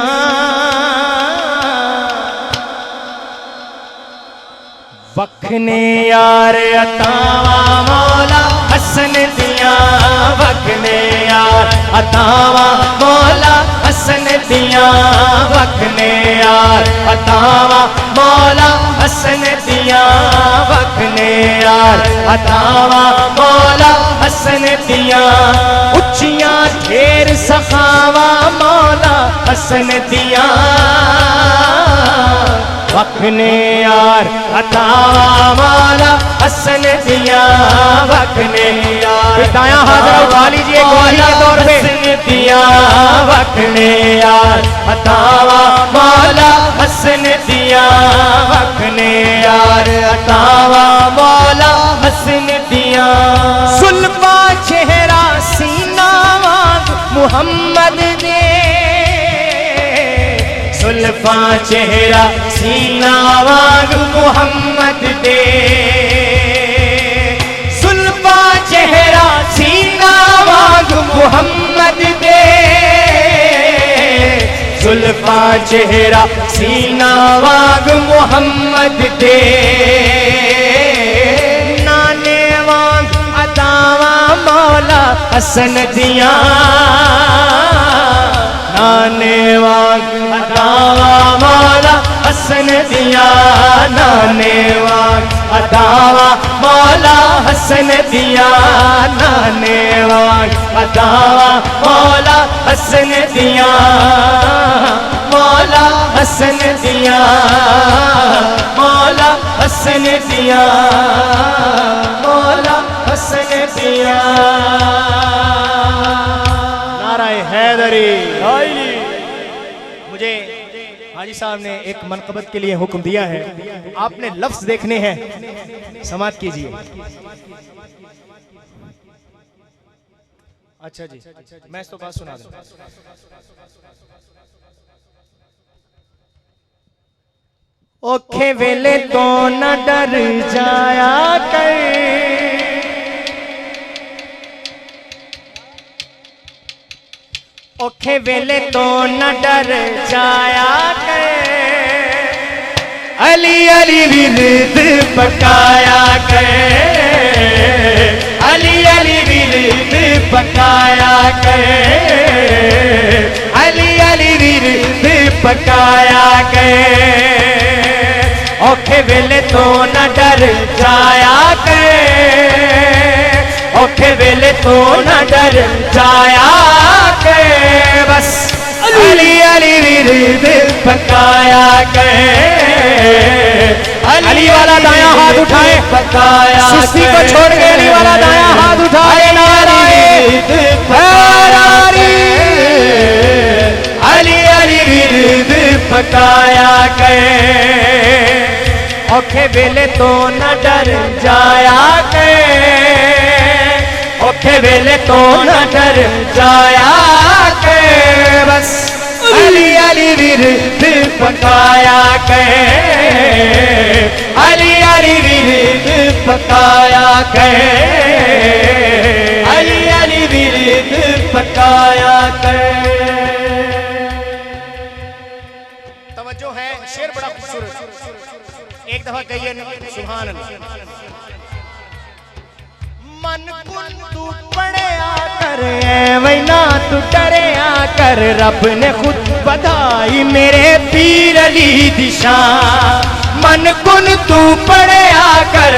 C: वखने यार अतावा मौला हसन दियां वखने यार अतावा मौला हसन दियां वखने यार अतावा मौला हसन दियां वखने यार अतावा मौला हसन दियां उच्चियां ढेर सखावा मौला हसन दियां वखने यार अतावा मौला हसन दियां वखने यार। दाया हाथ उठा लीजिए गवाही के तौर पे। हसन दियां वखने यार अतावा मौला हसन दियां वखने यार अतावा मौला हसन दियां। सुल्फा चेहरा सीना वांग मुहम्मद ने, सुल्फा चेहरा सीना वांग मुहम्मद दे, सुल्फा चेहरा सीना वांग मुहम्मद दे, सुल्फा चेहरा सीना वांग मुहम्मद दे। नाने वांग अतावा मौला हसन दियां, नाने वांग अतावा मौला हसन दियां, नाने वांग अतावा मौला हसन दियां, नाने वांग अतावा मौला हसन दियां, मौला हसन दियां, मौला हसन दियां, मौला हसन दियां। नाराए हैदरी। मुझे हाजी साहब ने एक मनकबत के लिए हुक्म दिया है, आपने लफ्ज देखने हैं, समात कीजिए। अच्छा जी मैं इसको बात सुना दूं। ओखे वेले तो न डर जाया कर, ओखे वेले तो न डर जाया कर, अली अली विरद पकाया कर, अली अली विरद पकाया कर, अली अली विरद पकाया कर। औखे वेले तो न डर जाया कर, औखे वेले तो न डर जाया कर, बस अली अली विरद पकाया कर। अली वाला दाया हाथ उठाए, पकाया सुस्ती को छोड़ के अली वाला दाया हाथ उठाए। नाराए अली अली विरद पकाया कर। औखे वेले तो न डर जाया कर, औखे वेले तो न डर जाया कर, बस अली अली विरद पकाया कर, अली अली विरद पकाया कर, अली अली विरद पकाया कर। तवज्जो है, शेर बड़ा खूबसूरत, एक दफा कहिए सुभान अल्लाह। मन कुन तू पढ़या कर, वैना तू डरया कर, रब ने खुद बधाई मेरे पीर अली दिशा। मन कुन तू पढ़या कर,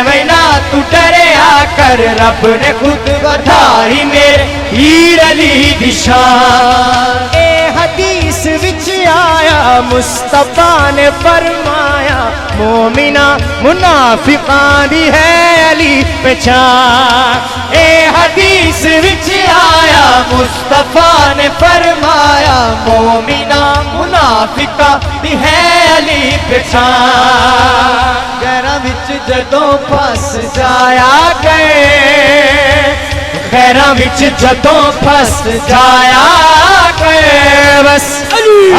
C: वैना तू डरया कर, रब ने खुद बधाई मेरे पीर अली दिशा। ए हदीस विच आया मुस्तफा ने फरमाया, मोमिना मुनाफिका दी है अली पहचान। ए हदीस विच आया मुस्तफा ने फरमाया मोमिना मुनाफिका दी है अली पहचान। गैरां विच जदों फस जाया गए, गैरां विच जदों फस जाया गए, बस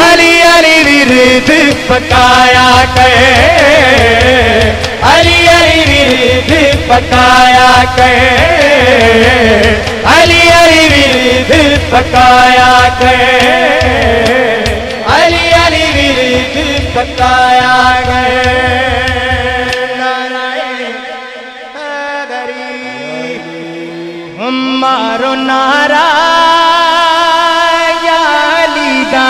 C: अली अली विरद पकाया गए, अली अली विरद पकाया गए, अली अली विरद पकाया गए, अली अली विरद पकाया गए। मारो नारा या अलीदा।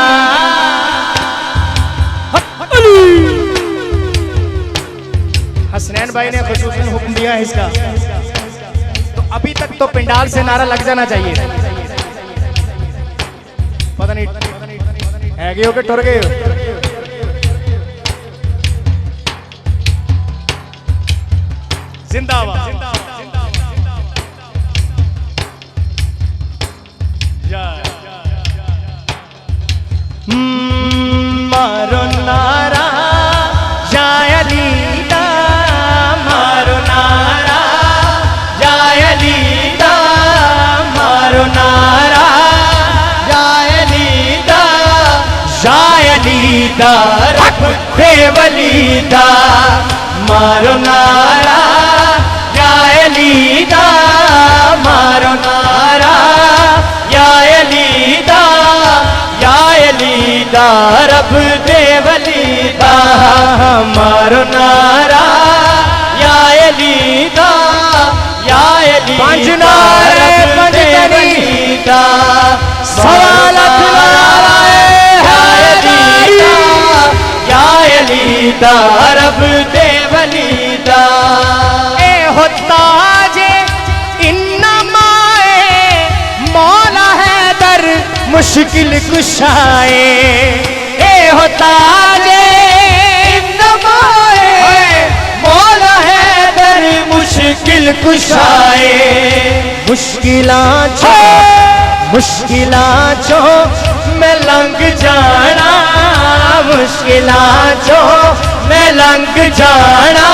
C: हसनैन भाई ने खुसूसन हुक्म दिया है इसका, तो अभी तक तो पिंडाल से नारा लग जाना चाहिए। पता नहीं है गए हो कि टुर गए हो। जिंदाबाद मारो नारा या अलीदा, मारो नारा या अलीदा, मारो नारा या अलीदा, या अलीदा रब दे वलीदा, मारो नारा या अलीदा, मारो नारा या अलीदा, या अलीदा रब दे वलीदा, मारो नारा या अलीदा, या अलीदा रब दे वलीदा, सवा लख नारा या अलीदा, या अलीदा रब दे वलीदा। ए होता जे इन्नमा मौला है दर मुश्किल कुशाए, ए होता जे नमाए मौला है दर मुश्किल कुशाए। मुश्किलां चो मैं लंघ जाना, मुश्किलां चो मैं लंघ जाना,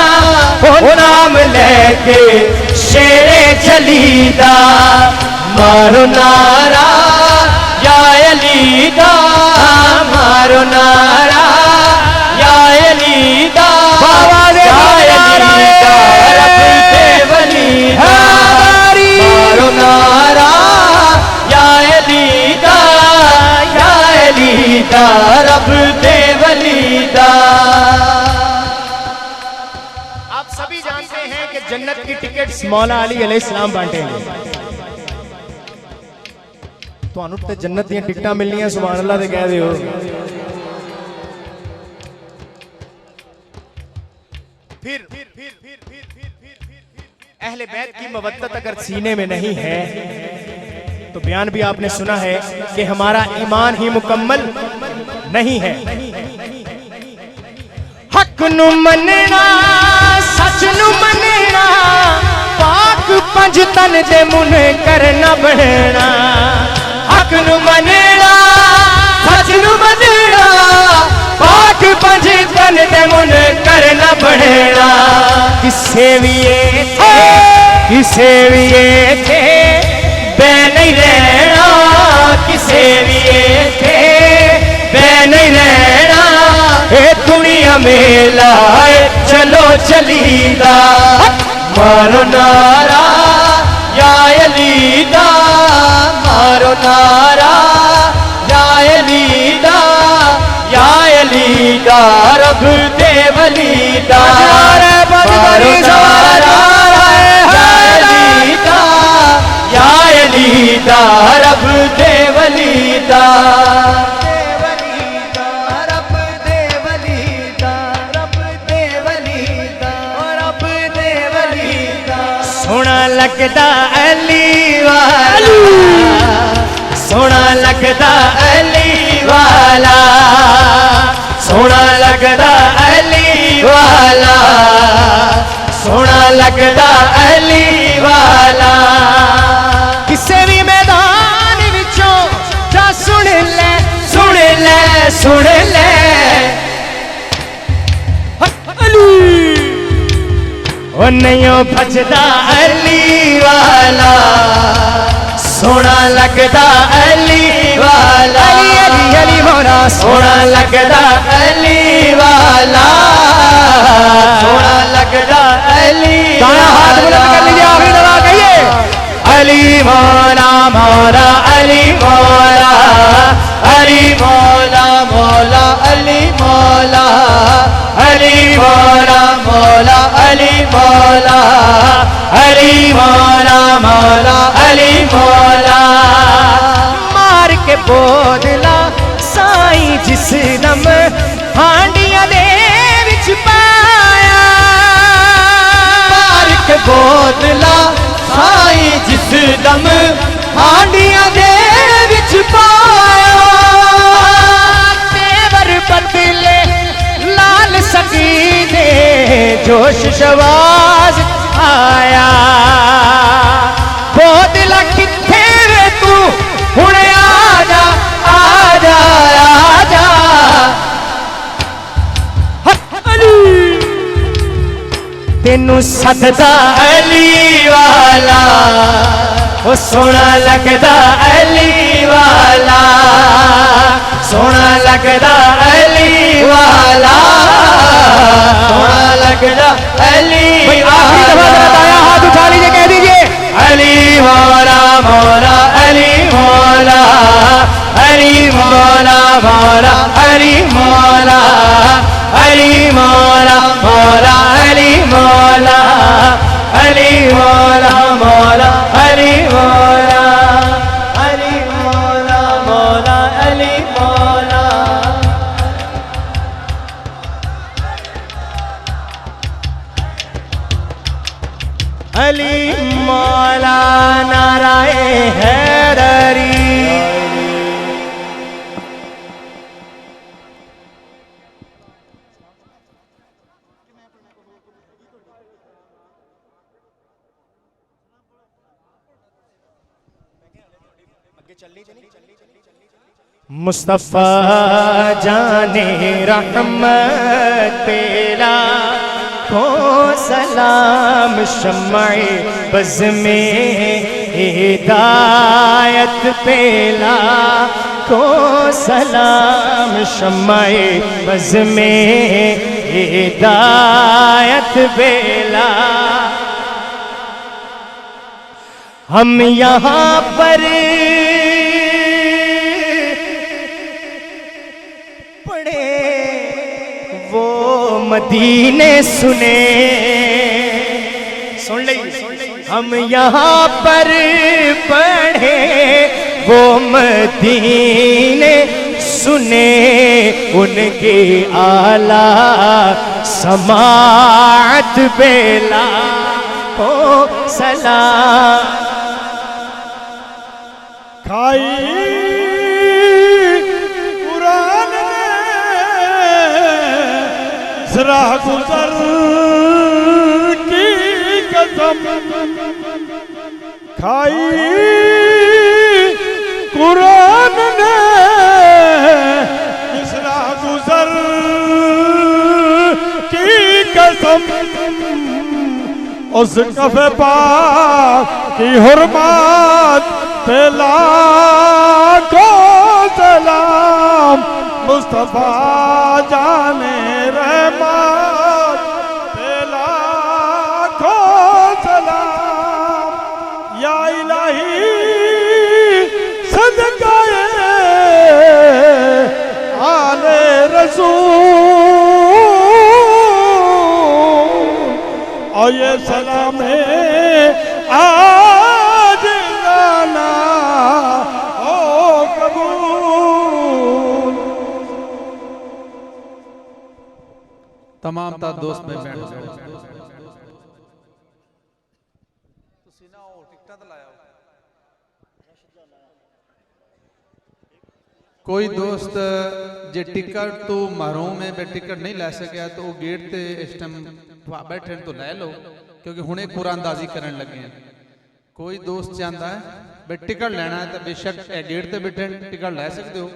C: ओ नाम लेके शेरे चलीदा, मारो नारा या अलीदा, मारो नारा या अलीदा, या अलीदा रब दे वलीदा, मारो नारा या अलीदा, या अलीदा रब दे वलीदा। आप सभी जानते हैं कि जन्नत की टिकट मौला अली अलैहिस्सलाम बांटेंगे। ਤੁਹਾਨੂੰ ਤੇ जन्नत ਦੀਆਂ ਟਿਕਟਾਂ ਮਿਲਣੀਆਂ, ਸੁਭਾਨ ਅੱਲਾਹ ਦੇ ਕਹਿ ਦਿਓ। फिर अहले बैत की मवद्दत अगर सीने में नहीं है तो बयान भी आपने सुना है कि हमारा ईमान ही मुकम्मल नहीं है। हक नु मनना सच नु मनना, पाक पंज तन दे मुन करना बनना। हक नु मनना सच नु मनना, पाक पंज तन दे मुन करना बनना। किसे भी थे बे नहीं रहना, किसे भी थे बे नहीं रहना। ए दुनिया में लाए चलो चलीदा, मारो नारा या अलीदा, मारो नारा या अलीदा, या अलीदा रब दे वलीदा, मारो नारा या अलीदा, या अलीदा रब दे वलीदा। सोना लगदा अली वाला, सोना लगदा अली वाला, सोना लगदा अली वाला। सुन ले ओ नहीं भजदा अली वाला सोना लगदा अली वाला अली अली अली मोरा सोना लगदा अली वाला सोना लगदा अली वाला हाथ बुलंद कर लीजिए आखिरी दवा कहिए अली मौला मौला अली मौला अली मौला मौला अली मौला अली मौला मौला अली मौला अली मौला मौला अली मौला मार के बोदला साईं जिस दम हांडियां दे विच पाया मार के बोदला साईं जिस दम हांडियां दे विच पाया तेवर बदले लाल सकीने जोश शवाज आया बोदला किथे वे तू हुणे आजा आजा आजा तेनू सददा अली वाला ओ सोना लगदा अली वाला सोना लगदा अली वाला सोना लगदा अली आखिरी दफा जरा दाया हाथ उठा लीजिए कह दीजिए अली मौला मौला अली मौला अली मौला मौला अली मौला अली मौला मौला अली मौला अली मौला मौला अली मौला अली मौला मौला अली मौला अली मौला नाराए हैदरी मुस्तफा जाने रहमत तेरा को सलाम शम्माए बज़ में हिदायत पेला को सलाम शम्माए बज़ में हिदायत बेला हम यहाँ पर मदीने सुने सुन ले हम यहाँ पर पढ़े वो मदीने सुने उनके आला समात बेला को सलाम
D: खाई जरा गुजर की कसम खाई कुरान ने जरा गुजर की कसम उस कफे पाक की हुर्मत पे लाखों सलाम मुस्तफा जाने रहमत पे लाखों सलाम या इलाही सदकाए आले रसूल और ये सलाम है आज गाना ओ कबूल।
E: तमाम ता दोस्त में बैठ जाओ। कोई दोस्त जे टिकट तो महरूम है बे टिकट नहीं लै सकिया तो गेट ते इस टाइम बैठे तो लै लो क्योंकि हुणे कुरानदाजी करन लगे हैं। कोई दोस्त चाहता है बे टिकट लेना है तो बेशक गेट ते बैठे टिकट लै सकते हो।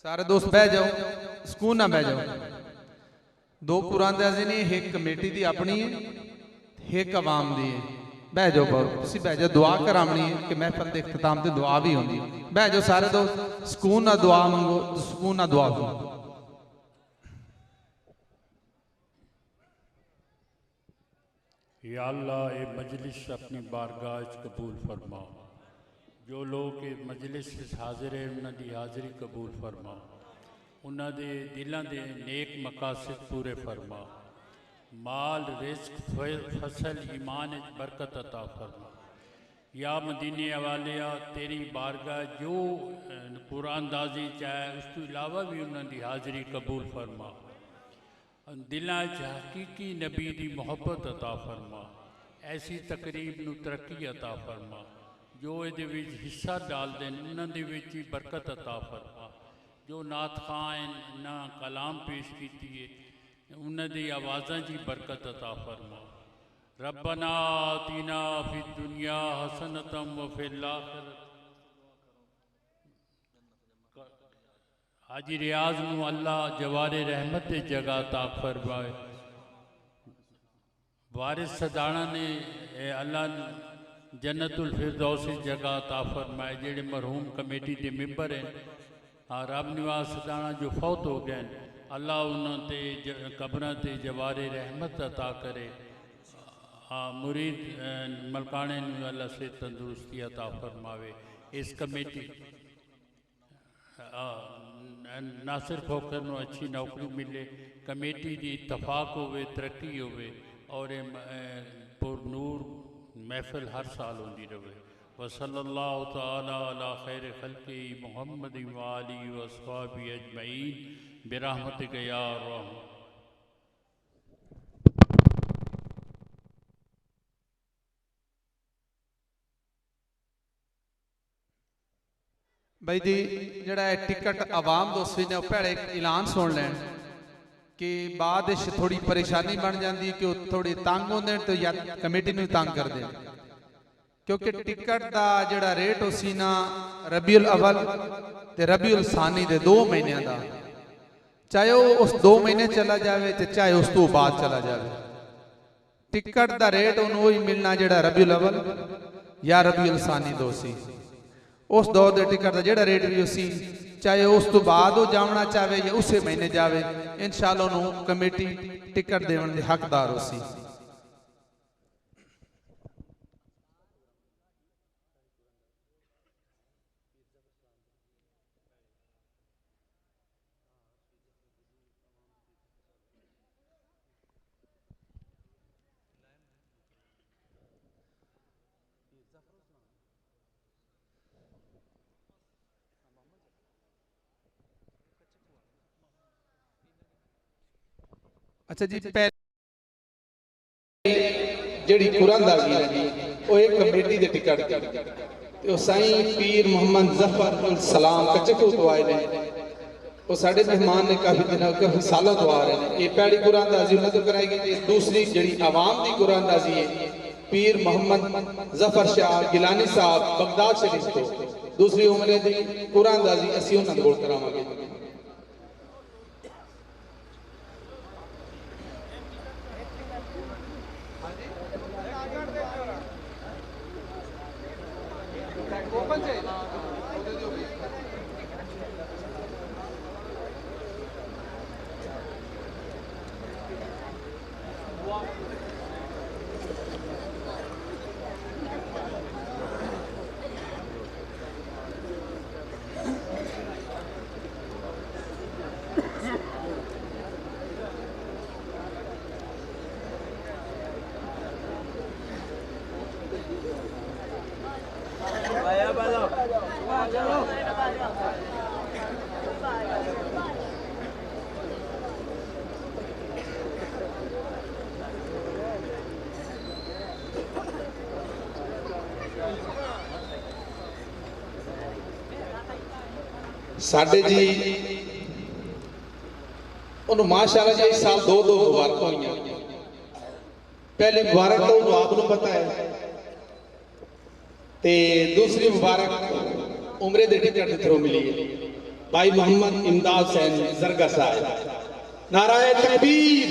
E: सारे दोस्त बह जाओ, सुकून ना बह जाओ। दो कुरानदाजी ने, एक कमेटी की अपनी है, एक अवाम की है। बह जाओ बहुत, तुम बह जाओ, दुआ करावनी है कि महफिल के इख्तिताम से दुआ भी होंगी। बह जाओ सारे दोस्त, सुकून ना दुआ मंगो, सुकून ना दुआ मंगो।
F: या अल्लाह ये मजलिस अपनी बारगाह कबूल फरमा। जो लोग ये मजलिस हाजिर है उन्होंने हाजिरी कबूल फरमा। उन्होंने दिलों के नेक मकासद पूरे फरमा। माल रिस्क फसल ईमान बरकत अता फरमा। या मदीने वालिया तेरी बारगाह जो कुरानदाजी चाहे उस तो इलावा भी उन्होंने हाजिरी कबूल फरमा। दिलों हकीकी नबी की मुहब्बत अता फरमा। ऐसी तकरीब नूं तरक्की अता फरमा। जो ये हिस्सा डालते हैं उन्होंने ही बरकत अता फरमा। जो नात खां ना कलाम पेश की उन्होंने आवाज़ों की बरकत अता फरमा। रब्बना आतिना फिद दुनिया हसनतम व फिल आखिरत। हाजी रियाज नूं अल्लाह जवारे रहमत की जगह अता फरमाए। वारिस सदाना ने अल्लाह जन्नतुल फिरदौस जगह अता फरमाए। जेड़े मरहूम कमेटी के मैंबर हैं, रब निवास सदाना जो फौत हो गए, अल्लाह उन्होंने कब्रां ते जवारे रहमत अता करे। मुरीद मलकाने नूं अल्लाह से तंदुरुस्ती अता फरमावे। इस कमेटी नासिर फोकर नूं अच्छी नौकरी मिले, कमेटी की इतफाक होवे, तरक्की होवे और पुरनूर महफिल हर साल होती रहे। वसल्लल्लाहु तआला अला खैर खल्क़ि मुहम्मद व आलिहि व अस्हाबिहि अजमईन बिरहमतिक या रहमान।
E: भाई जी जड़ा टिकट आवाम दोस्त ने भैड़े ऐलान सुन लैन कि बाद थोड़ी परेशानी बन जाती कि थोड़ी तंग होंगे तो या कमेटी में तंग कर दें। क्योंकि टिकट का जड़ा रेट उसी ना रबीउल अव्वल ते रबीउल सानी दे 2 महीनों का, चाहे वो उस 2 महीने चला जाए चाहे उस तो बाद चला जाए, टिकट का रेट उन्होंने वही मिलना जड़ा रबीउल अव्वल या रबीउल सानी दो सी। उस दौर के टिकट का जोड़ा रेट भी उसी, चाहे उस तो बाद वो जाना चाहे या उस महीने जाए, इंशाअल्लाह उन्होंने कमेटी टिकट देने के हकदार उसी। अच्छा जी, पहले जी कुरानदाजी है जी वो एक कमेटी के टिकट तो साईं पीर मोहम्मद जफर उल सलाम कचकू तो आए ने, वो साढ़े मेहमान ने काफी सालों तो आ रहे हैं। ये पहली कुरानदाजी उन्होंने तो कराई गई। दूसरी जी आवाम की कुरानदाजी है पीर मोहम्मद जफर शाह गिलानी साहब बगदाद शरीफ तो, दूसरी उम्र की कुरानदाजी असी उन्होंने कोल करावांगे। साढ़े जी उन्होंने माशाअल्लाह जी इस साल दो मुबारक हुई। पहली मुबारक तो आपको पता है, ते दूसरी मुबारक उमरे दे टिकट के थ्रू मिली है।
G: भाई मोहम्मद इमदाद सैन जरगा साहब। नाराए तकबीर,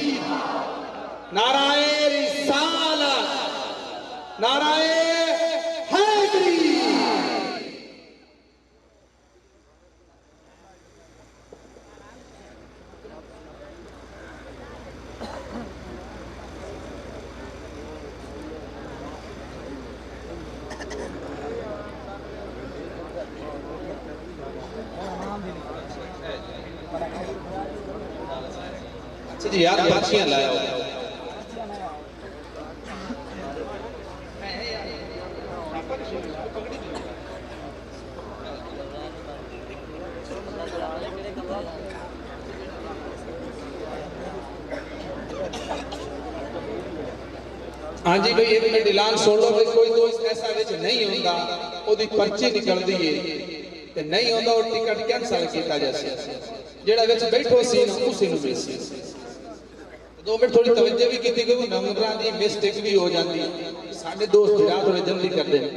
G: नाराए रिसालत, नाराए हैदरी। अच्छा जी यार बच्चियां लाया हो। हाँ जी भाई एक मिनट ऐलान सुन लो भाई कोई दोस्त ऐसा विच नहीं होंदा ओदी पर्ची निकलदी है ते नहीं होंदा और टिकट कैंसिल किया जासी जेड़ा विच बैठो सी ना उसी नु मिलसी। 2 मिनट थोड़ी तवज्जो भी कीती क्योंकि नंबरां दी मिस्टेक भी हो जाती है। साडे दोस्त जिहड़ा थोड़े जल्दी करदे ने।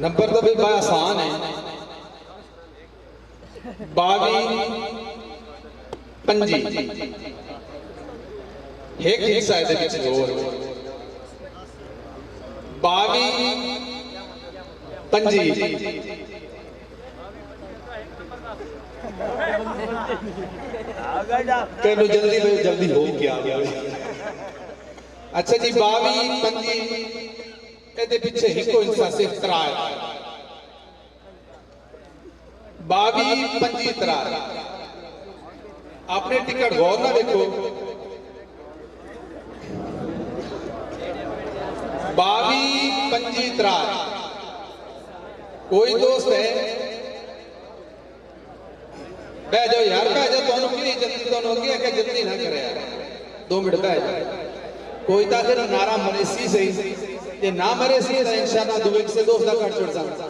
G: नंबर तो भी बड़ा आसान है 22 एक हिस्सा है विच जोर 22 कहलो जल्दी जल्दी हो गया। अच्छा जी 22 ਇਹਦੇ ਪਿੱਛੇ ਇੱਕੋ ਹਿੱਸਾ ਸਿਰਫ ਤਰਾਰ 22 25 ਤਰਾਰ। ਆਪਣੇ ਟਿਕਟ ਗੌਰ ਨਾਲ ਦੇਖੋ 22 25 ਤਰਾਰ। कोई दोस्त है बह जाओ यार बह जाओ ਤੁਹਾਨੂੰ ਕੀ ਜਲਦੀ ਤੁਹਾਨੂੰ ਅੱਗੇ ਆ ਕੇ ਜਲਦੀ ਨਾ ਕਰਿਆ 2 ਮਿੰਟ ਬਹਿ ਜਾਓ। कोई ਤਾਂ ਫਿਰ ਨਾਰਾ ਮਰੇ ਸੀ ਸਹੀ ये ना मरे सी तो इंशाल्लाह दुबई से दोस्त का काट छोड़ सकता।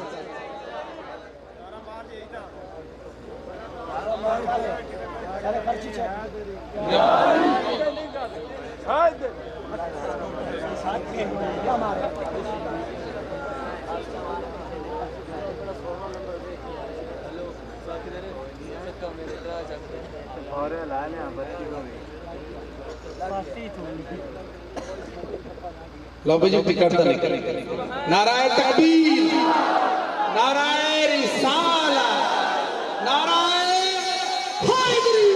G: लो भाई जो टिकट तो निकल नाराए तकबीर, नाराए रिसालत, नाराए हैदरी।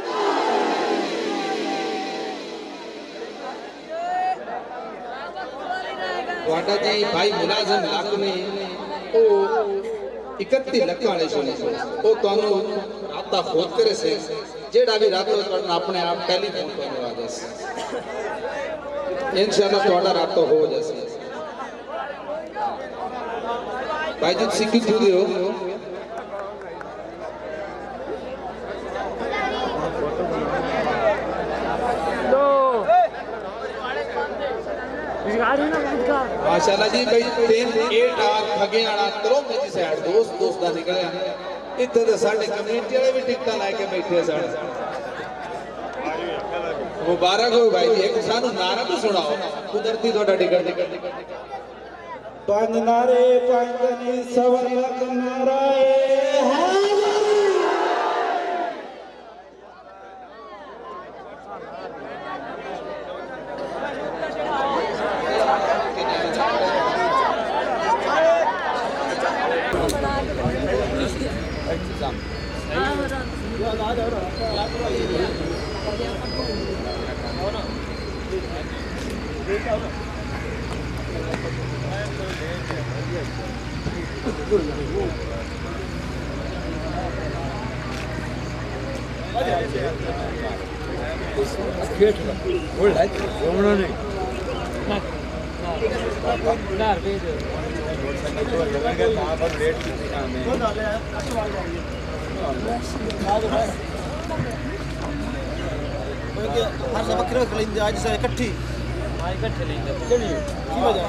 G: वाटा जी भाई मुलाजिम लाख ने ओ 31 लाख वाले सुने ओ तानू राता खोद करे से जेड़ा भी रात करना अपने आप टेलीफोन पर आ जाए इंशाल्लाह थोड़ा रात हो जैसे भाई जी सिक्की पूरी हो माशाल्लाह जी भाई 8 ठगे आना तरो मेरी साइड दोस्त दा निकलिया इत्थे ते साडे कम्युनिटी वाले भी टिकटा लेके बैठे साडे मुबारक हो भाई एक सानू नारा तो सुनाओ कुदरती थोड़ा टिकट
D: 5 नारे 5 नी 1 लाख नाराए
H: हर सब बकरे रख लेंगे आज से इकट्ठी इकट्ठे लेंगे चलिए की वजह